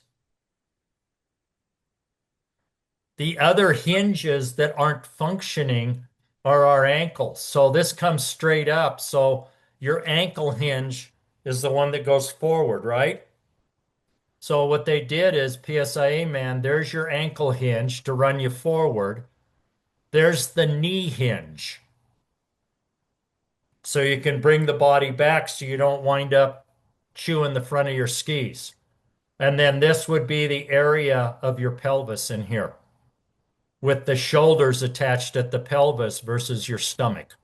The other hinges that aren't functioning are our ankles. So this comes straight up. So your ankle hinge is the one that goes forward, right? So what they did is PSIA Man, there's your ankle hinge to run you forward. There's the knee hinge. So you can bring the body back so you don't wind up chewing the front of your skis. And then this would be the area of your pelvis in here, with the shoulders attached at the pelvis versus your stomach.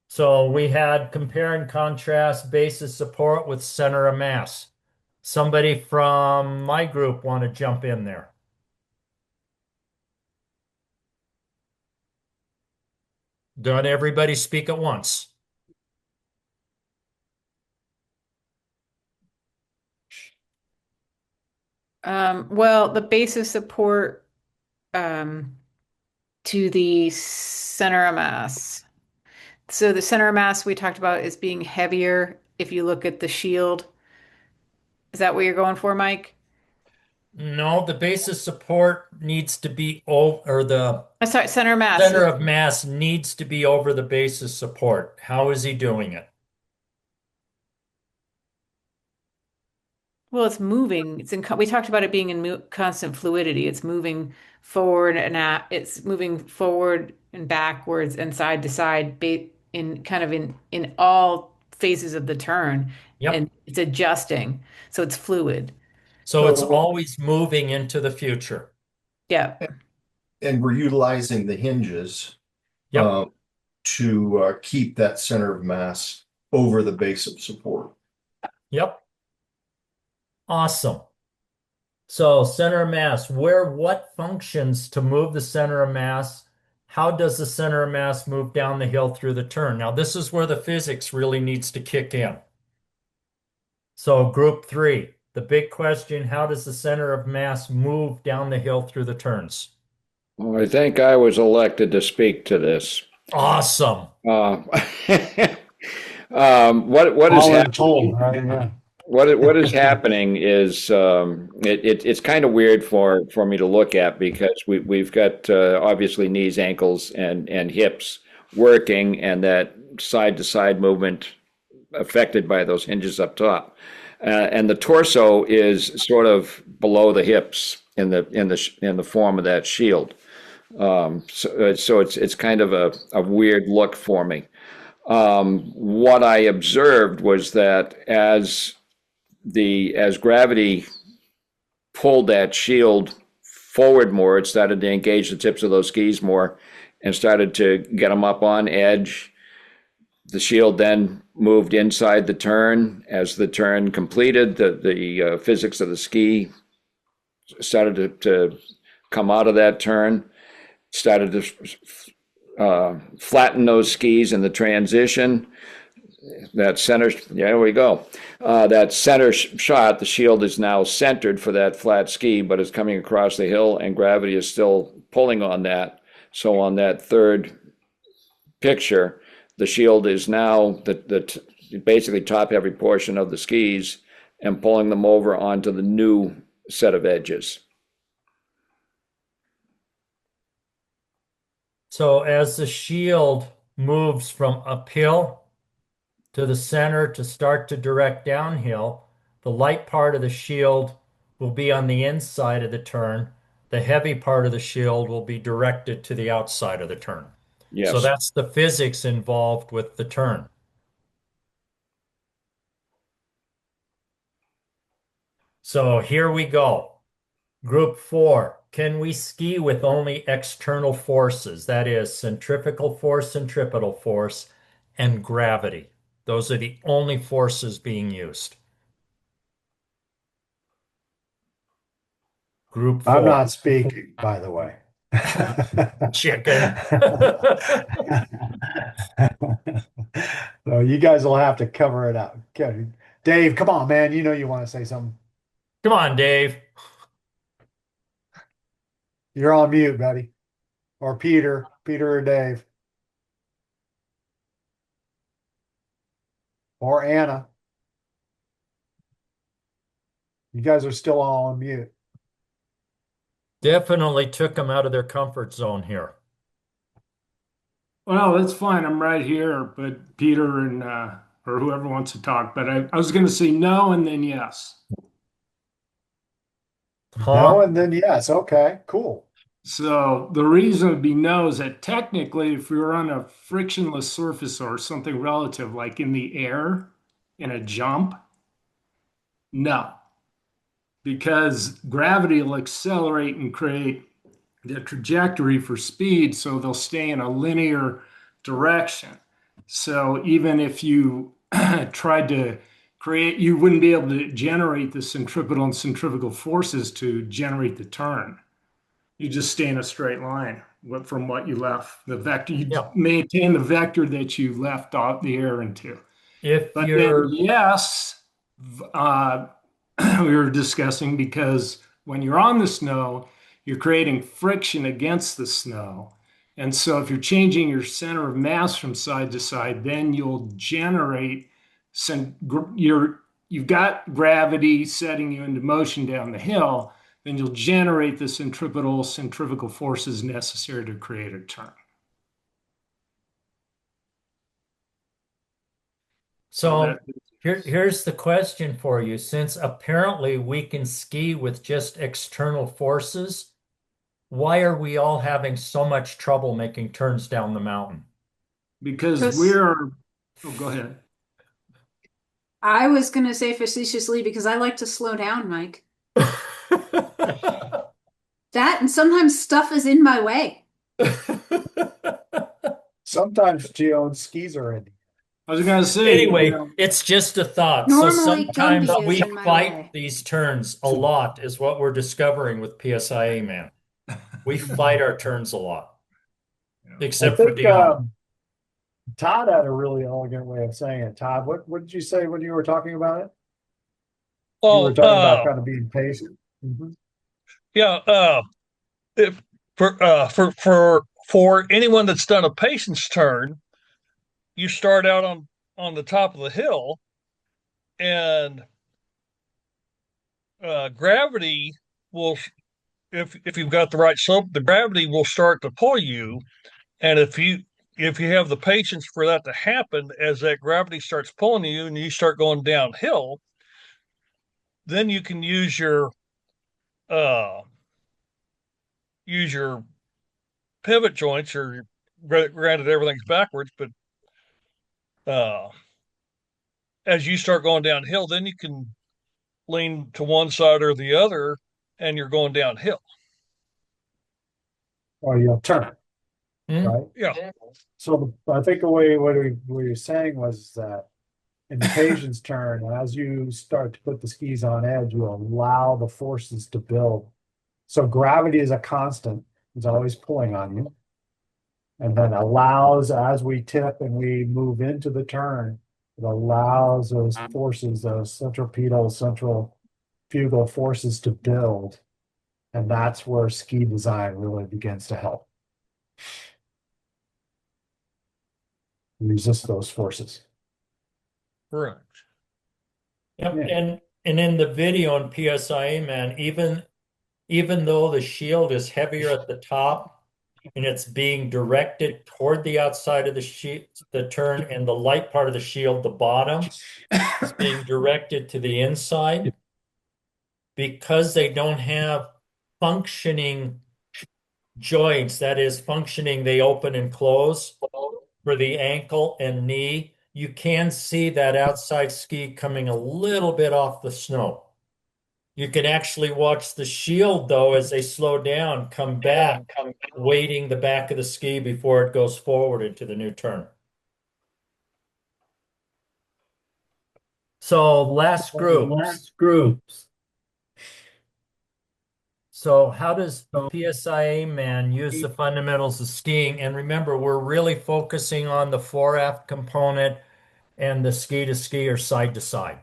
So we had compare and contrast basis support with center of mass. Somebody from my group want to jump in there? Don't everybody speak at once. Well, the basis support to the center of mass. So the center of mass we talked about is being heavier if you look at the shield. Is that what you're going for, Mike? No, the basis support needs to be over, or the Sorry, center of mass. center of mass needs to be over the basis support. How is he doing it? Well, it's moving. We talked about it being in constant fluidity. It's moving forward it's moving forward and backwards and side to side in all phases of the turn. Yep. And it's adjusting. So it's fluid. So it's always moving into the future. Yeah. And we're utilizing the hinges to keep that center of mass over the base of support. Yep. Awesome. So center of mass, what functions to move the center of mass? How does the center of mass move down the hill through the turn? Now, this is where the physics really needs to kick in. So group 3, the big question, how does the center of mass move down the hill through the turns? Well, I think I was elected to speak to this. Awesome. What is happening? Right? Yeah. what is happening is it's kind of weird for me to look at because we've got obviously knees, ankles, and hips working, and that side to side movement affected by those hinges up top, and the torso is sort of below the hips in the form of that shield. So it's kind of a weird look for me. What I observed was that as gravity pulled that shield forward more, it started to engage the tips of those skis more and started to get them up on edge. The shield then moved inside the turn. As the turn completed, the physics of the ski started to come out of that turn, started to flatten those skis in the transition. That center, there we go. That center shot, the shield is now centered for that flat ski, but it's coming across the hill and gravity is still pulling on that. So on that third picture, the shield is now basically top heavy portion of the skis and pulling them over onto the new set of edges. So as the shield moves from uphill to the center to start to direct downhill, the light part of the shield will be on the inside of the turn. The heavy part of the shield will be directed to the outside of the turn. Yes. So that's the physics involved with the turn. So here we go. Group 4. Can we ski with only external forces? That is centrifugal force, centripetal force, and gravity. Those are the only forces being used. Group 4. I'm not speaking, by the way. Chicken. So you guys will have to cover it up. Okay. Dave, come on, man. You know you want to say something. Come on, Dave. You're on mute, buddy. Or Peter or Dave. Or Anna. You guys are still all on mute. Definitely took them out of their comfort zone here. Well, that's fine. I'm right here, but Peter and or whoever wants to talk. But I was going to say no and then yes. No and then yes. Okay, cool. So the reason would be no is that technically, if we were on a frictionless surface or something relative, like in the air, in a jump, no, because gravity will accelerate and create the trajectory for speed, so they'll stay in a linear direction. So even if you tried to create, you wouldn't be able to generate the centripetal and centrifugal forces to generate the turn. You just stay in a straight line from what you left. The vector, you maintain the vector that you left out the air into. But then, yes, we were discussing because when you're on the snow, you're creating friction against the snow. And so if you're changing your center of mass from side to side, then you'll generate you've got gravity setting you into motion down the hill, then you'll generate the centrifugal forces necessary to create a turn. So here's the question for you. Since apparently we can ski with just external forces, why are we all having so much trouble making turns down the mountain? Because oh, go ahead. I was going to say facetiously because I like to slow down, Mike. That and sometimes stuff is in my way. Sometimes Gio's skis are in. I was going to say. Anyway, it's just a thought. Normally, so sometimes Toby we is in my fight way. these turns a lot, is what we're discovering with PSIA Man. We fight our turns a lot. Except for Dion. Todd had a really elegant way of saying it. Todd, what did you say when you were talking about it? You were talking about kind of being patient. Mm-hmm. Yeah. If for anyone that's done a patience turn, you start out on the top of the hill, and gravity will, if you've got the right slope, the gravity will start to pull you. And if you have the patience for that to happen, as that gravity starts pulling you and you start going downhill, then you can uh use your pivot joints, or granted everything's backwards, but uh as you start going downhill, then you can lean to one side or the other and you're going downhill. Or you'll turn, right? Yeah. So I think the way what you're saying was that in the patience turn, as you start to put the skis on edge, you allow the forces to build. So gravity is a constant; it's always pulling on you, and then allows as we tip and we move into the turn, it allows those forces, those centripetal, centrifugal forces to build, and that's where ski design really begins to help. Resist those forces. Correct. Yep. And in the video on PSIA Man, even though the shield is heavier at the top and it's being directed toward the outside of the turn, and the light part of the shield, the bottom, is being directed to the inside, because they don't have functioning joints, that is functioning, they open and close for the ankle and knee. You can see that outside ski coming a little bit off the snow. You can actually watch the shield, though, as they slow down, come back, weighting the back of the ski before it goes forward into the new turn. So last groups. So how does PSIA Man use the fundamentals of skiing? And remember, we're really focusing on the fore-aft component and the ski to ski or side to side.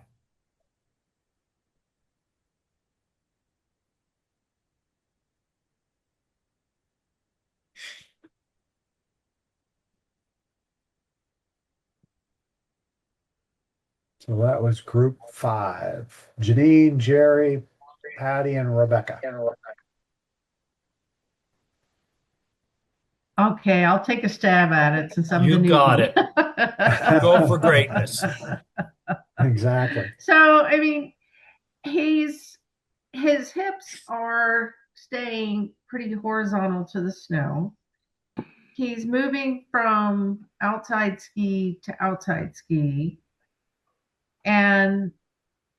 So that was group 5. Janine, Jerry, Patty, and Rebecca. Okay, I'll take a stab at it since I'm the You newbie. got it. Go for greatness. Exactly. So, I mean, his hips are staying pretty horizontal to the snow. He's moving from outside ski to outside ski. And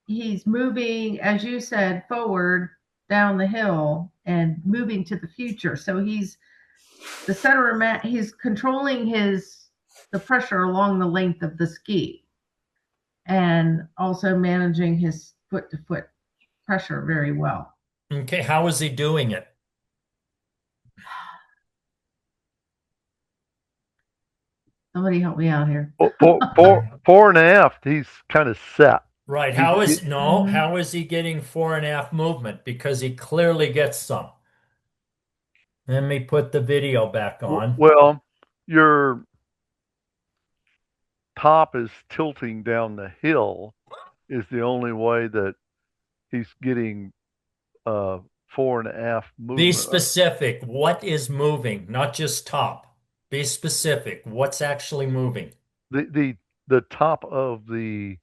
he's moving, as you said, forward down the hill and moving to the future. So he's the center of mass, he's controlling the pressure along the length of the ski and also managing his foot to foot pressure very well. Okay, how is he doing it? Somebody help me out here. Fore and aft, he's kind of set. Right. How is he getting fore and aft movement? Because he clearly gets some. Let me put the video back on. Well, your top is tilting down the hill is the only way that he's getting fore and aft movement. Be specific. What is moving? Not just top. Be specific. What's actually moving? The top of the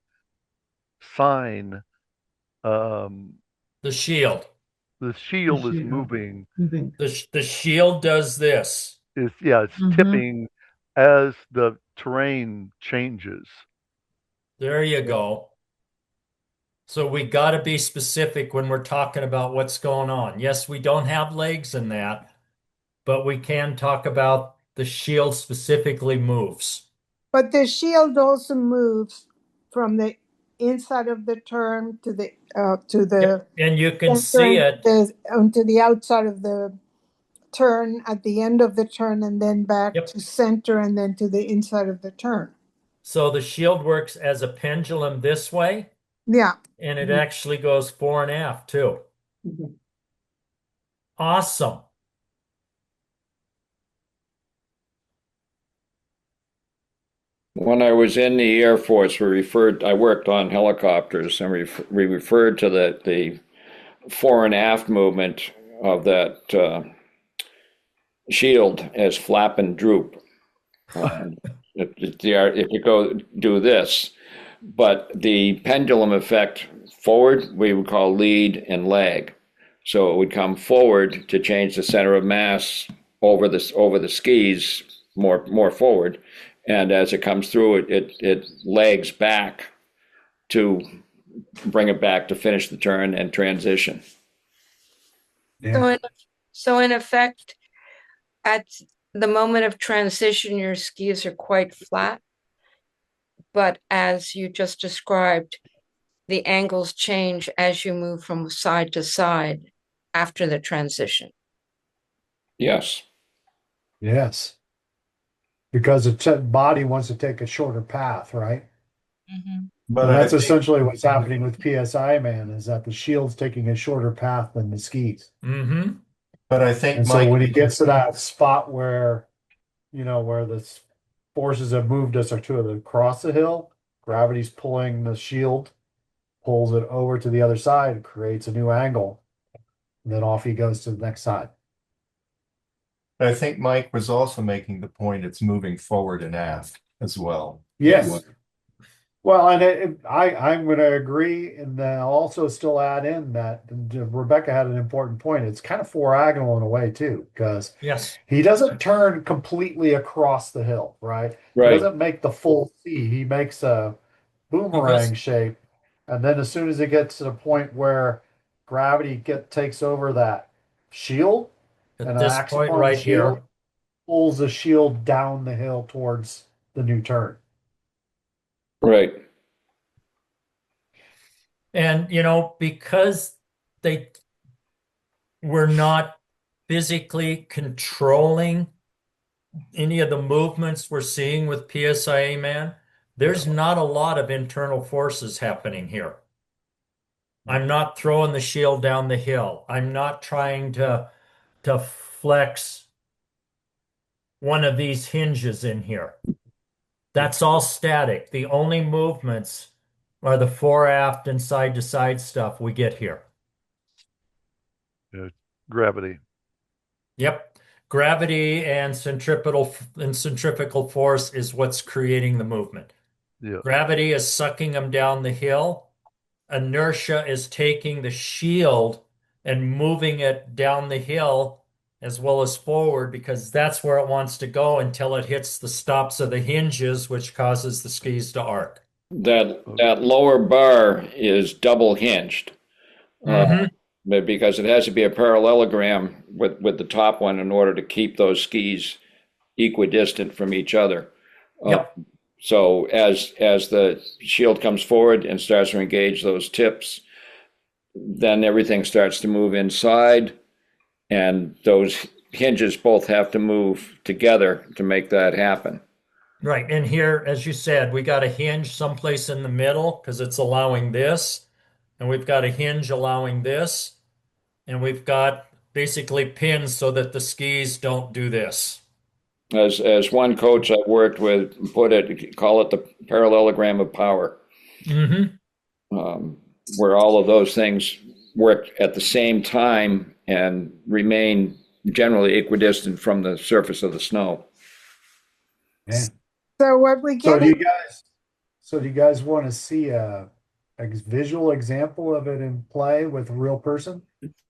sign. The shield. The shield is moving. The shield does this. It's tipping as the terrain changes. There you go. So we got to be specific when we're talking about what's going on. Yes, we don't have legs in that, but we can talk about the shield specifically moves. But the shield also moves from the inside of the turn to the and you can see it onto the outside of the turn at the end of the turn, and then back to center, and then to the inside of the turn. So the shield works as a pendulum this way. Yeah. And it actually goes fore and aft too. Awesome. When I was in the Air Force, I worked on helicopters, and we referred to the fore and aft movement of that shield as flap and droop. If you go do this, but the pendulum effect forward, we would call lead and lag. So it would come forward to change the center of mass over the skis more forward, and as it comes through, it lags back to bring it back to finish the turn and transition. Yeah. So in effect, at the moment of transition, your skis are quite flat. But as you just described, the angles change as you move from side to side after the transition. Yes. Yes. Because the body wants to take a shorter path, right? But And I that's think, essentially what's happening with PSI Man is that the shield's taking a shorter path than the skis. Mm-hmm. but I think, And so Mike, when he gets to that spot where, where the forces have moved us or to across the hill, gravity's pulling the shield, pulls it over to the other side, creates a new angle, and then off he goes to the next side. I think Mike was also making the point it's moving forward and aft as well. Yes. Well, and I'm going to agree, and then I'll also still add in that Rebecca had an important point. It's kind of foragonal in a way too, because Yes. he doesn't turn completely across the hill, right? He Right. doesn't make the full C. He makes a boomerang shape, and then as soon as it gets to the point where gravity takes over that shield At and this acts point upon the right shield, here, pulls the shield down the hill towards the new turn. Right. and because they were not physically controlling any of the movements we're seeing with PSIA Man, there's not a lot of internal forces happening here. I'm not throwing the shield down the hill. I'm not trying to flex one of these hinges in here. That's all static. The only movements are the fore-aft and side-to-side stuff we get here. Gravity. Yep. Gravity and centrifugal force is what's creating the movement. Yeah. Gravity is sucking them down the hill. Inertia is taking the shield and moving it down the hill as well as forward because that's where it wants to go until it hits the stops of the hinges, which causes the skis to arc. That lower bar is double hinged. But because it has to be a parallelogram with the top one in order to keep those skis equidistant from each other. Yep. So as the shield comes forward and starts to engage those tips, then everything starts to move inside, and those hinges both have to move together to make that happen. Right. And here, as you said, we got a hinge someplace in the middle because it's allowing this, and we've got a hinge allowing this, and we've got basically pins so that the skis don't do this. As one coach I worked with put it, call it the parallelogram of power, where all of those things work at the same time and remain generally equidistant from the surface of the snow. Yeah. So what we So get do you guys want to see a visual example of it in play with a real person?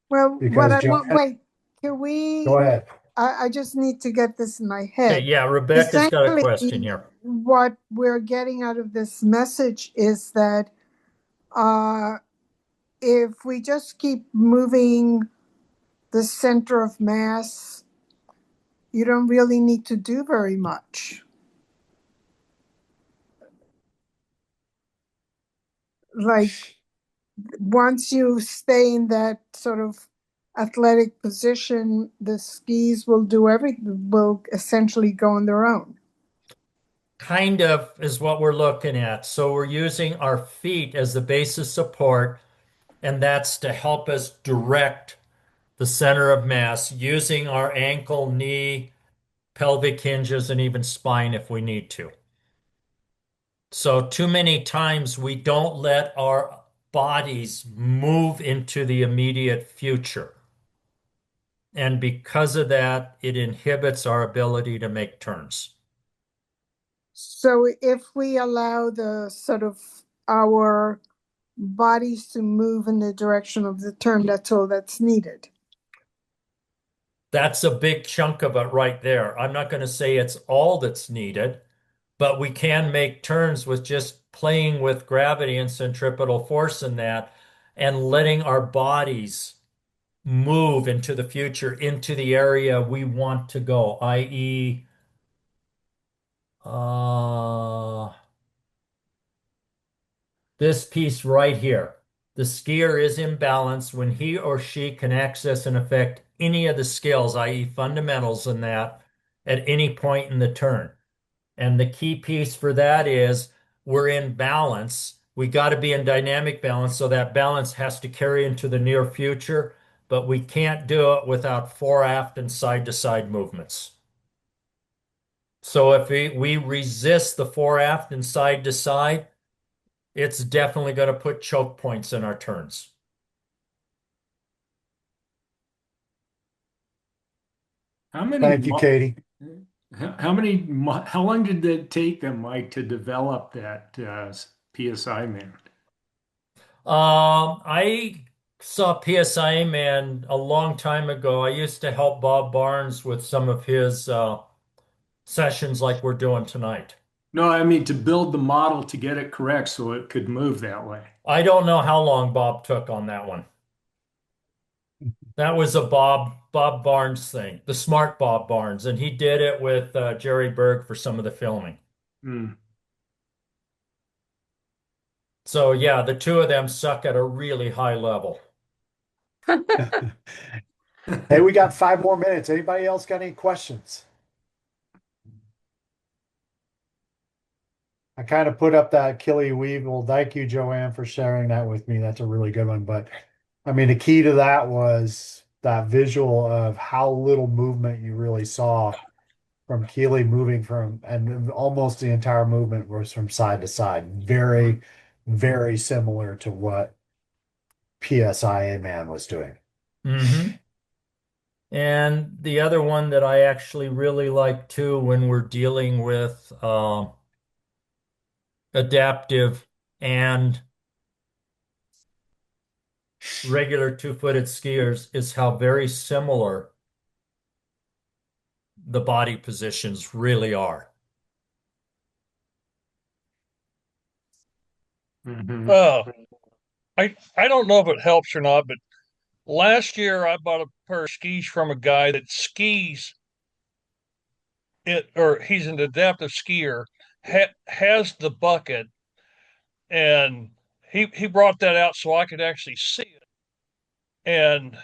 well, Because what I John- want, wait, can we, Go ahead. I just need to get this in my Okay, head. yeah, Rebecca's got a Essentially, question here. What we're getting out of this message is that if we just keep moving the center of mass, you don't really need to do very much. Like once you stay in that sort of athletic position, the skis will will essentially go on their own. Kind of is what we're looking at. So we're using our feet as the base of support, and that's to help us direct the center of mass using our ankle, knee, pelvic hinges, and even spine if we need to. So too many times we don't let our bodies move into the immediate future. And because of that, it inhibits our ability to make turns. So if we allow the sort of our bodies to move in the direction of the turn, that's all that's needed. That's a big chunk of it right there. I'm not going to say it's all that's needed, but we can make turns with just playing with gravity and centripetal force in that and letting our bodies move into the future, into the area we want to go, i.e., this piece right here. The skier is in balance when he or she can access and affect any of the skills, i.e., fundamentals in that, at any point in the turn. And the key piece for that is we're in balance. We got to be in dynamic balance, so that balance has to carry into the near future, but we can't do it without fore-aft and side-to-side movements. So if we resist the fore-aft and side-to-side, it's definitely going to put choke points in our turns. Thank you, Katie. How long did it take them, Mike, to develop that PSI Man? I saw PSIA Man a long time ago. I used to help Bob Barnes with some of his sessions like we're doing tonight. No, I mean to build the model to get it correct so it could move that way. I don't know how long Bob took on that one. That was a Bob Barnes thing, the smart Bob Barnes, and he did it with Jerry Berg for some of the filming. So yeah, the two of them suck at a really high level. Hey, we got 5 more minutes. Anybody else got any questions? I kind of put up that Achilles weave. Well, thank you, Joanne, for sharing that with me. That's a really good one. But I mean, the key to that was that visual of how little movement you really saw from Keeley moving from, and almost the entire movement was from side to side. Very, very similar to what PSIA Man was doing. Mm-hmm. And the other one that I actually really like too, when we're dealing with adaptive and regular two-footed skiers, is how very similar the body positions really are. I don't know if it helps or not, but last year I bought a pair of skis from a guy that skis it, or he's an adaptive skier, has the bucket, and he brought that out so I could actually see it. And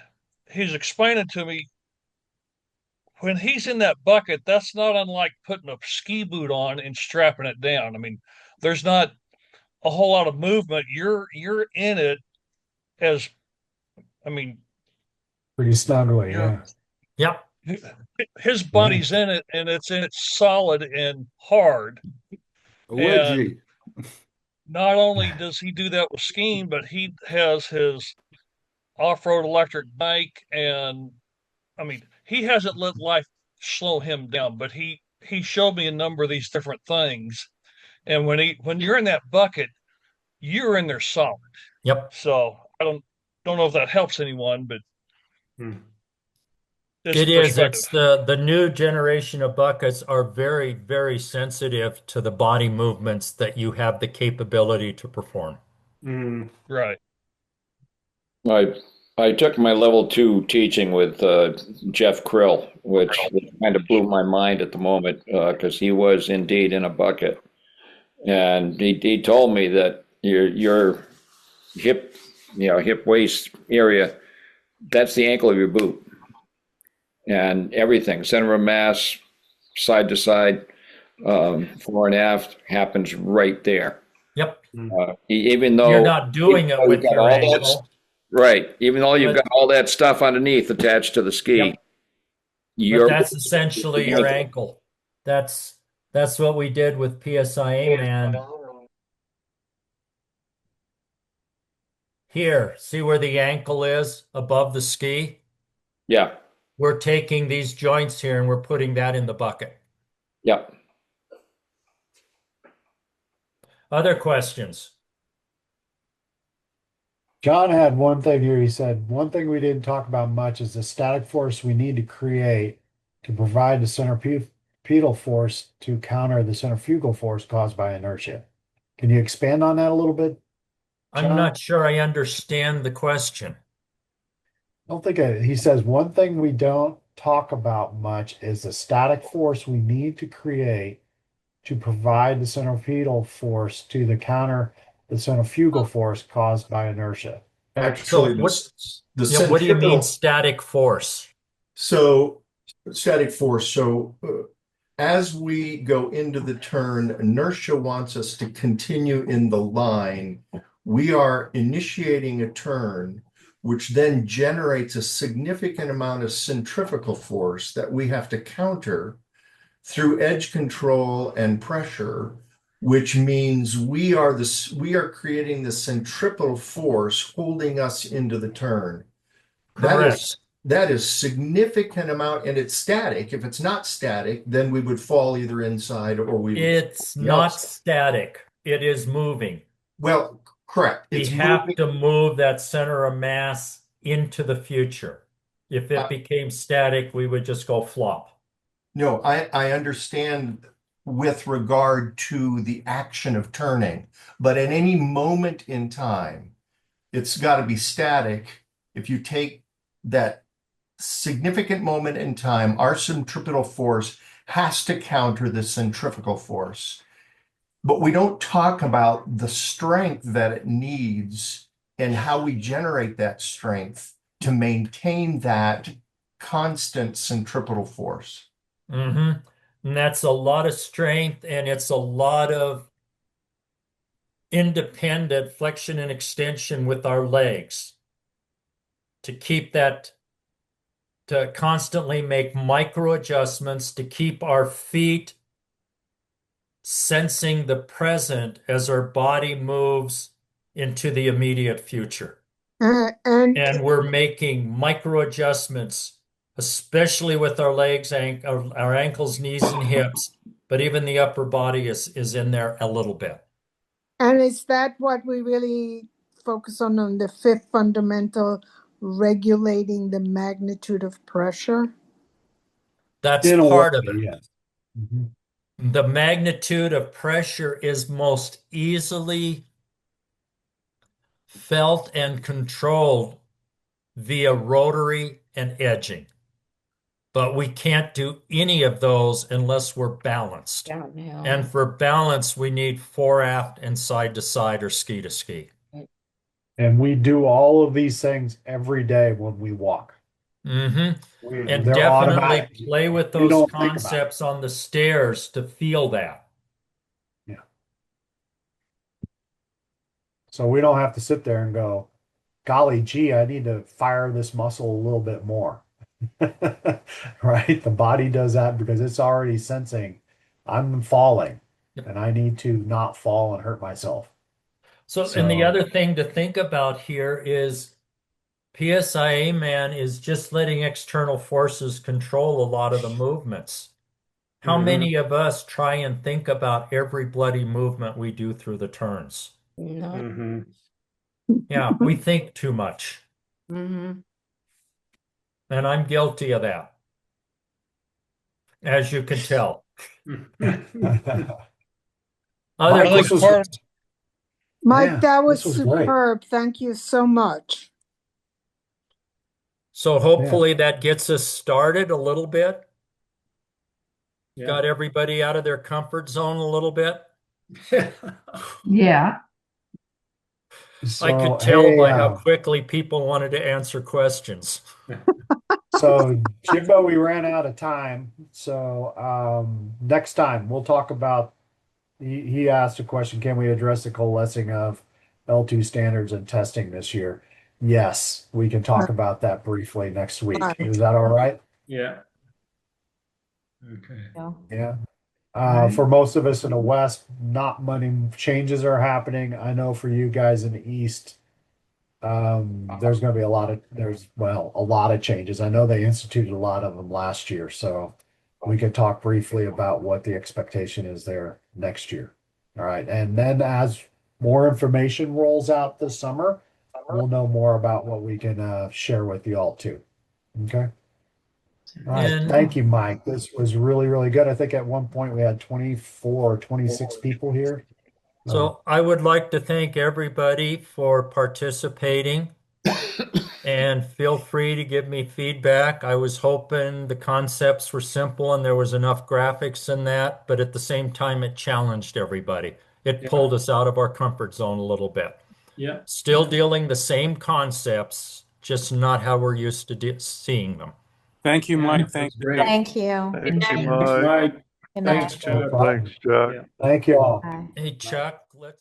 he's explaining to me when he's in that bucket, that's not unlike putting a ski boot on and strapping it down. I mean, there's not a whole lot of movement. You're in it as, I mean, pretty snugly, yeah. Yep. His body's in it, and it's in it solid and hard. A wedgie. And not only does he do that with skiing, but he has his off-road electric bike, and I mean, he hasn't let life slow him down, but he showed me a number of these different things. And when you're in that bucket, you're in there solid. Yep. So I don't know if that helps anyone, but it is. It's the new generation of buckets are very, very sensitive to the body movements that you have the capability to perform. Right. I took my level 2 teaching with Jeff Krill, which kind of blew my mind at the moment because he was indeed in a bucket, and he told me that your hip waist area, that's the ankle of your boot, and everything center of mass, side to side, fore and aft happens right there. Yep. Even though you're not doing it with your ankle. Right. Even though you've got all that stuff underneath attached to the ski. But that's essentially your ankle. That's what we did with PSIA Man. Here, see where the ankle is above the ski? Yeah. We're taking these joints here and we're putting that in the bucket. Yep. Other questions? John had one thing here. He said, one thing we didn't talk about much is the static force we need to create to provide the centripetal force to counter the centrifugal force caused by inertia. Can you expand on that a little bit, I'm John? not sure I understand the question. I don't think he says one thing we don't talk about much is the static force we need to create to provide the centripetal force to the counter the centrifugal force caused by inertia. So Actually, what, the yeah, what do you mean centripetal, static force? so static force. So as we go into the turn, inertia wants us to continue in the line. We are initiating a turn, which then generates a significant amount of centrifugal force that we have to counter through edge control and pressure, which means we are creating the centripetal force holding us into the turn. Correct. That is significant amount, and it's static. If it's not static, then we would fall either inside or we would. It's not static. It is moving. Well, correct. We It's have moving. to move that center of mass into the future. If it became static, we would just go flop. No, I understand with regard to the action of turning, but at any moment in time, it's got to be static. If you take that significant moment in time, our centripetal force has to counter the centrifugal force. But we don't talk about the strength that it needs and how we generate that strength to maintain that constant centripetal force. Mm-hmm. And that's a lot of strength, and it's a lot of independent flexion and extension with our legs to keep that, to constantly make micro adjustments to keep our feet sensing the present as our body moves into the immediate future. And we're making micro adjustments, especially with our legs, our ankles, knees, and hips, but even the upper body is in there a little bit. And is that what we really focus on the fifth fundamental, regulating the magnitude of pressure? That's part of it. Yes. Mm-hmm. The magnitude of pressure is most easily felt and controlled via rotary and edging. But we can't do any of those unless we're balanced. Downhill. And for balance, we need fore-aft and side-to-side or ski-to-ski. And we do all of these things every day when we walk. Mm-hmm. And They're definitely automatic. play with We those don't think about it. concepts on the stairs to feel that. Yeah. So we don't have to sit there and go, golly gee, I need to fire this muscle a little bit more. Right? The body does that because it's already sensing I'm falling and I need to not fall and hurt myself. So, and the other thing to think about here is PSIA Man is just letting external forces control a lot of the movements. How many of us try and think about every bloody movement we do through the turns? No. Yeah, we think too much. Mm-hmm. And I'm guilty of that, as you can tell. Other Mike, questions? Mike, that was superb. Great. Thank you so much. So hopefully that gets us started a little bit. Yeah. Got everybody out of their comfort zone a little bit. Yeah. I could tell by how quickly people wanted to answer questions. So Jimbo, we ran out of time. So next time we'll talk about, he asked a question, can we address the coalescing of L2 standards and testing this year? Yes, we can talk about that briefly next week. Is that all right? Yeah. Okay. Yeah. For most of us in the West, not many changes are happening. I know for you guys in the East, There's going to be a lot of changes. I know they instituted a lot of them last year, so we can talk briefly about what the expectation is there next year. All right. And then as more information rolls out this summer, we'll know more about what we can share with you all too. Okay. All right. And Thank you, Mike. This was really, really good. I think at one point we had 24 or 26 people here. so I would like to thank everybody for participating and feel free to give me feedback. I was hoping the concepts were simple and there was enough graphics in that, but at the same time, it challenged everybody. It pulled us out of our comfort zone a little bit. Yeah. Still dealing the same concepts, just not how we're used to seeing them. Thank you, Mike. Thank you. Thank you. Thank you, Thanks, Mike. Mike. Good Thanks, night. Chuck. Thanks, Chuck. Thank you all. Bye. Hey, Chuck, let's